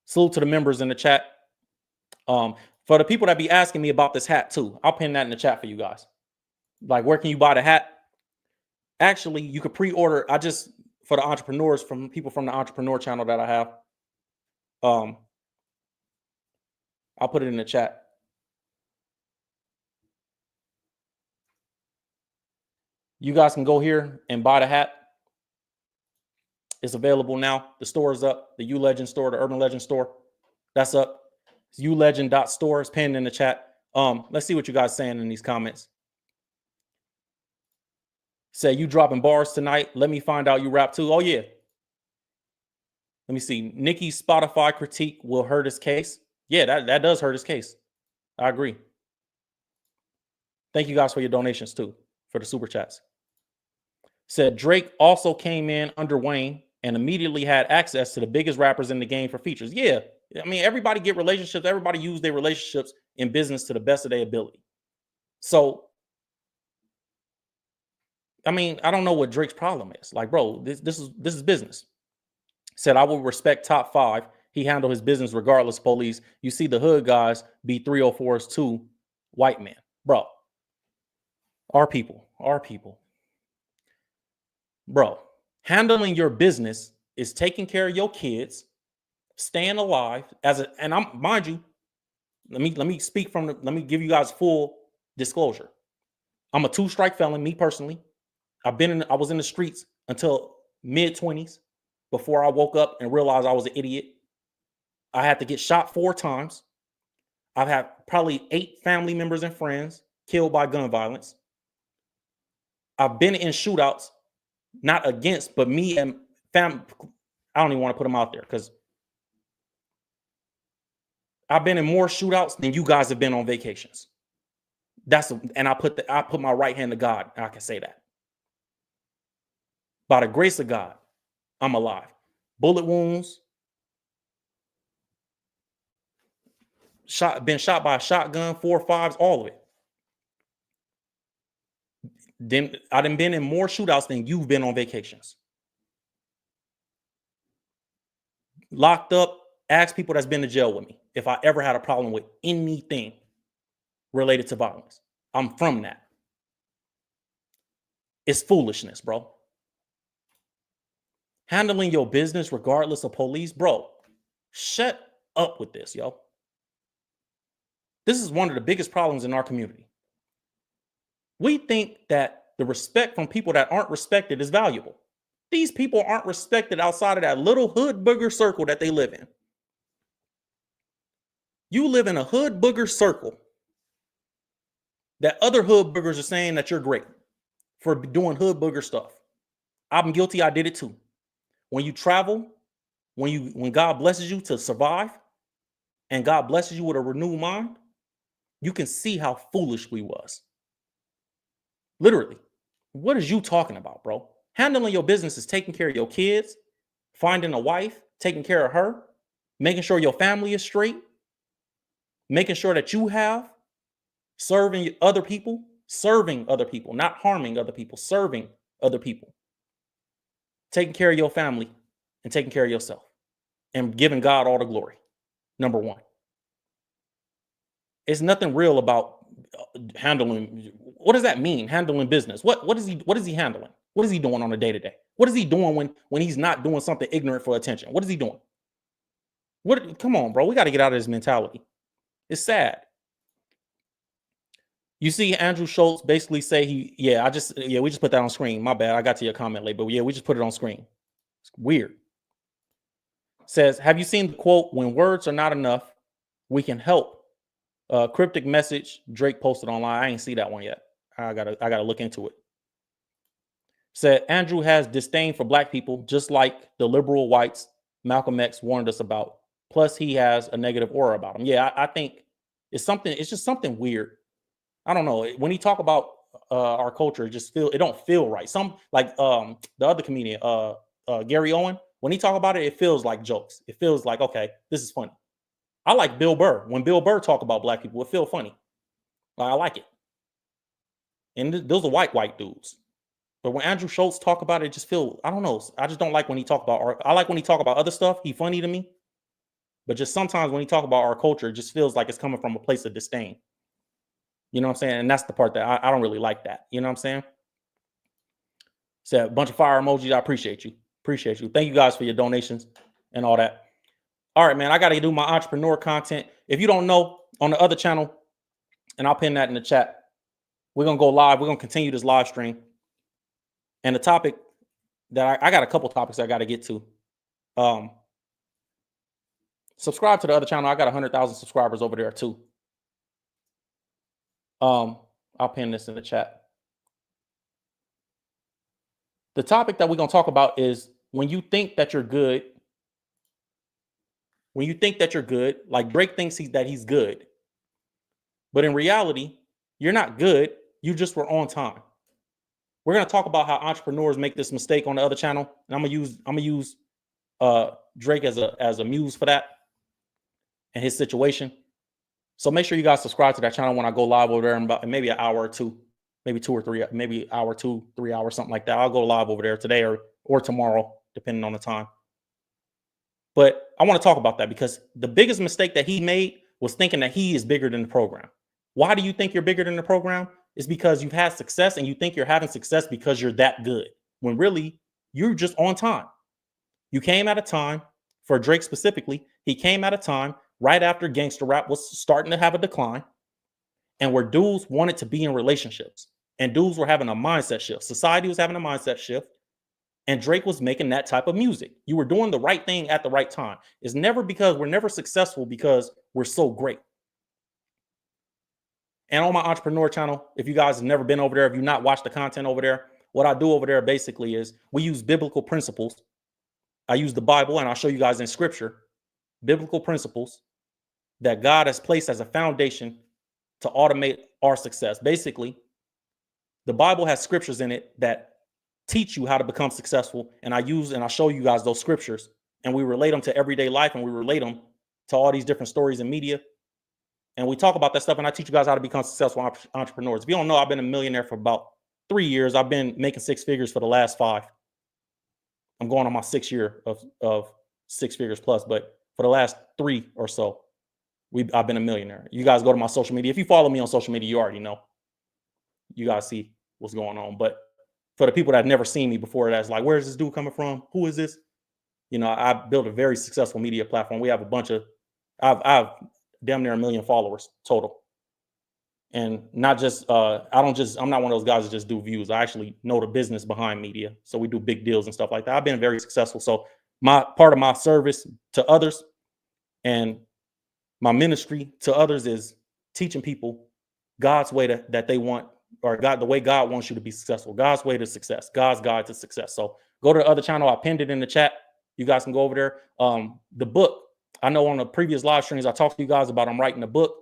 Salute to the members in the chat. For the people that be asking me about this hat too, I'll pin that in the chat for you guys. Like, where can you buy the hat? Actually, you could pre-order. For the entrepreneurs, from people from the entrepreneur channel that I have, I'll put it in the chat. You guys can go here and buy the hat. It's available now. The store is up. The U Legend store, the Urban Legend store, that's up. It's ulegend.store. It's pinned in the chat. Let's see what you guys saying in these comments. Say, you dropping bars tonight? Let me find out you rap too. Oh yeah. Let me see. Nicki's Spotify critique will hurt his case. Yeah, that does hurt his case. I agree. Thank you guys for your donations too, for the super chats. Said Drake also came in under Wayne and immediately had access to the biggest rappers in the game for features. Yeah, I mean, everybody get relationships. Everybody use their relationships in business to the best of their ability. So, I mean, I don't know what Drake's problem is. Like, bro, this is business. Said, I will respect top 5. He handled his business regardless of police. You see the hood guys be 304s too, white men. Bro, our people. Bro, handling your business is taking care of your kids, staying alive and I'm, mind you, let me speak let me give you guys full disclosure. I'm a 2-strike felon, me personally. I was in the streets until mid-20s before I woke up and realized I was an idiot. I had to get shot 4 times. I've had probably 8 family members and friends killed by gun violence. I've been in shootouts, not against, but me and family. I don't even want to put them out there because I've been in more shootouts than you guys have been on vacations. And I put my right hand to God. I can say that. By the grace of God, I'm alive. Bullet wounds, been shot by a shotgun, 4 5s, all of it. Then I done been in more shootouts than you've been on vacations. Locked up, ask people that's been to jail with me if I ever had a problem with anything related to violence. I'm from that. It's foolishness, bro. Handling your business regardless of police, bro. Shut up with this, yo. This is one of the biggest problems in our community. We think that the respect from people that aren't respected is valuable. These people aren't respected outside of that little hood booger circle that they live in. You live in a hood booger circle that other hood boogers are saying that you're great for doing hood booger stuff. I'm guilty. I did it too. When you travel, when God blesses you to survive and God blesses you with a renewed mind, you can see how foolish we was. Literally. What is you talking about, bro? Handling your business is taking care of your kids, finding a wife, taking care of her, making sure your family is straight, making sure that you have, serving other people, not harming other people, serving other people, taking care of your family and taking care of yourself and giving God all the glory. Number one. It's nothing real about handling. What does that mean? Handling business. What is he handling? What is he doing on a day-to-day? What is he doing when he's not doing something ignorant for attention? What is he doing? Come on, bro. We got to get out of this mentality. It's sad. You see Andrew Schultz basically say we just put that on screen. My bad. I got to your comment late, but yeah, we just put it on screen. It's weird. Says, have you seen the quote, when words are not enough, we can help? Cryptic message Drake posted online. I ain't see that one yet. I gotta look into it. Said Andrew has disdain for black people, just like the liberal whites Malcolm X warned us about. Plus, he has a negative aura about him. Yeah, I think it's just something weird. I don't know. When he talk about our culture, it don't feel right. Some like the other comedian, Gary Owen, when he talk about it, it feels like jokes. It feels like, okay, this is funny. I like Bill Burr. When Bill Burr talk about black people, it feel funny. I like it. And those are white dudes. But when Andrew Schultz talk about it, it just feel, I don't know. I just don't like when he talk about I like when he talk about other stuff. He funny to me. But just sometimes when he talk about our culture, it just feels like it's coming from a place of disdain. You know what I'm saying? And that's the part that I don't really like that. You know what I'm saying? Said a bunch of fire emojis. I appreciate you. Appreciate you. Thank you guys for your donations and all that. All right, man, I got to do my entrepreneur content. If you don't know, on the other channel, and I'll pin that in the chat, we're going to go live. We're going to continue this live stream. And the topic that I got a couple topics I got to get to. Subscribe to the other channel. I got 100,000 subscribers over there too. I'll pin this in the chat. The topic that we're going to talk about is when you think that you're good, like Drake thinks that he's good. But in reality, you're not good. You just were on time. We're going to talk about how entrepreneurs make this mistake on the other channel. And I'm going to use Drake as a muse for that and his situation. So make sure you guys subscribe to that channel when I go live over there in about maybe an hour or two, maybe 2 or 3, maybe hour, 2, 3 hours, something like that. I'll go live over there today or tomorrow, depending on the time. But I want to talk about that because the biggest mistake that he made was thinking that he is bigger than the program. Why do you think you're bigger than the program? It's because you've had success and you think you're having success because you're that good, when really you're just on time. You came at a time, for Drake specifically, he came at a time right after gangster rap was starting to have a decline and where dudes wanted to be in relationships and dudes were having a mindset shift. Society was having a mindset shift. And Drake was making that type of music. You were doing the right thing at the right time. It's never because we're never successful because we're so great. And on my entrepreneur channel, if you guys have never been over there, if you've not watched the content over there, what I do over there basically is we use biblical principles. I use the Bible and I'll show you guys in scripture, biblical principles that God has placed as a foundation to automate our success. Basically, the Bible has scriptures in it that teach you how to become successful. And I'll show you guys those scriptures and we relate them to everyday life and we relate them to all these different stories in media. And we talk about that stuff and I teach you guys how to become successful entrepreneurs. If you don't know, I've been a millionaire for about 3 years. I've been making 6 figures for the last 5. I'm going on my 6th year of 6 figures plus, but for the last 3 or so, I've been a millionaire. You guys go to my social media. If you follow me on social media, you already know. You guys see what's going on. But for the people that have never seen me before, that's like, where's this dude coming from? Who is this? You know, I built a very successful media platform. We have a bunch of, I've damn near 1 million followers total. And not just I'm not one of those guys that just do views. I actually know the business behind media. So we do big deals and stuff like that. I've been very successful. So my part of my service to others and my ministry to others is teaching people God's way that they want, or the way God wants you to be successful. God's way to success. God's guide to success. So go to the other channel. I pinned it in the chat. You guys can go over there. The book, I know on the previous live streams I talked to you guys about, I'm writing a book.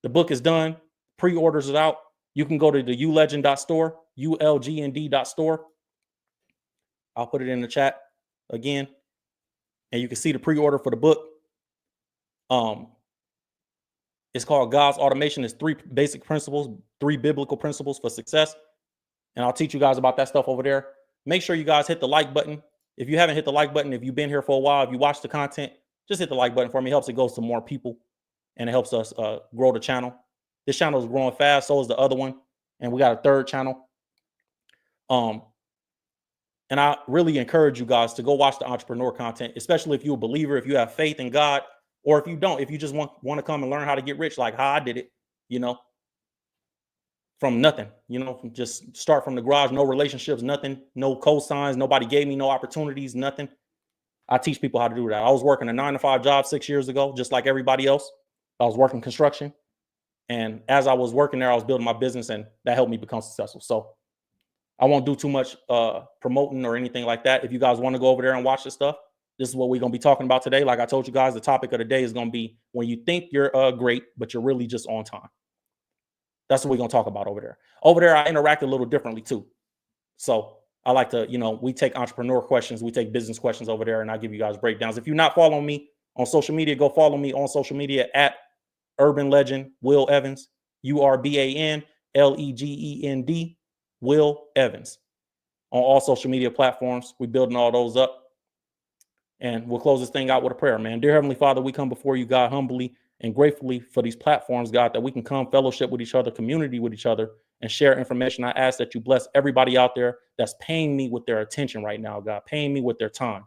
The book is done. Pre-orders is out. You can go to the ulegend.store, ulgnd.store. I'll put it in the chat again, and you can see the pre-order for the book. It's called God's Automation. It's 3 basic principles, 3 biblical principles for success. And I'll teach you guys about that stuff over there. Make sure you guys hit the like button. If you haven't hit the like button, if you've been here for a while, if you watch the content, just hit the like button for me. It helps it goes to more people, and it helps us grow the channel. This channel is growing fast. So is the other one. And we got a 3rd channel. And I really encourage you guys to go watch the entrepreneur content, especially if you're a believer, if you have faith in God, or if you don't, if you just want to come and learn how to get rich, like how I did it, from nothing, from just start from the garage, no relationships, nothing, no cosigns, nobody gave me no opportunities, nothing. I teach people how to do that. I was working a 9-to-5 job 6 years ago, just like everybody else. I was working construction. And as I was working there, I was building my business, and that helped me become successful. So I won't do too much promoting or anything like that. If you guys want to go over there and watch this stuff, this is what we're going to be talking about today. Like I told you guys, the topic of the day is going to be when you think you're great, but you're really just on time. That's what we're going to talk about over there. Over there, I interact a little differently too. So I like to, we take entrepreneur questions, we take business questions over there, and I give you guys breakdowns. If you're not following me on social media, go follow me on social media at Urban Legend Will Evans, URBANLEGEND Will Evans on all social media platforms. We're building all those up. And we'll close this thing out with a prayer, man. Dear Heavenly Father, we come before you, God, humbly and gratefully for these platforms, God, that we can come fellowship with each other, community with each other, and share information. I ask that you bless everybody out there that's paying me with their attention right now, God, paying me with their time.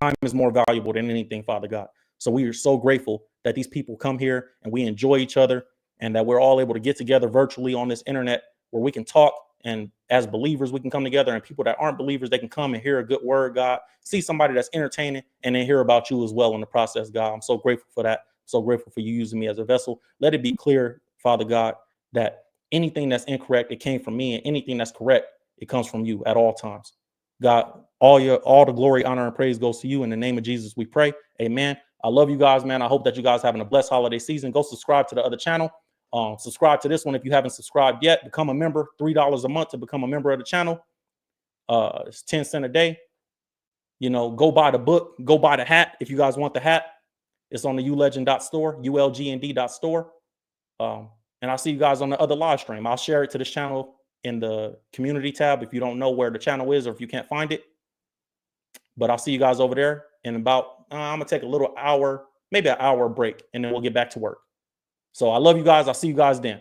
Time is more valuable than anything, Father God. So we are so grateful that these people come here and we enjoy each other, and that we're all able to get together virtually on this internet where we can talk. And as believers, we can come together, and people that aren't believers, they can come and hear a good word, God, see somebody that's entertaining, and then hear about you as well in the process, God. I'm so grateful for that. So grateful for you using me as a vessel. Let it be clear, Father God, that anything that's incorrect, it came from me, and anything that's correct, it comes from you at all times. God, all the glory, honor, and praise goes to you. In the name of Jesus, we pray. Amen. I love you guys, man. I hope that you guys having a blessed holiday season. Go subscribe to the other channel. Subscribe to this one if you haven't subscribed yet. Become a member. $3 a month to become a member of the channel. It's 10 cents a day. Go buy the book. Go buy the hat if you guys want the hat. It's on the ulegend.store, ulgnd.store. And I'll see you guys on the other live stream. I'll share it to this channel in the community tab if you don't know where the channel is or if you can't find it. But I'll see you guys over there in about, I'm going to take a little hour, maybe an hour break, and then we'll get back to work. So I love you guys. I'll see you guys then.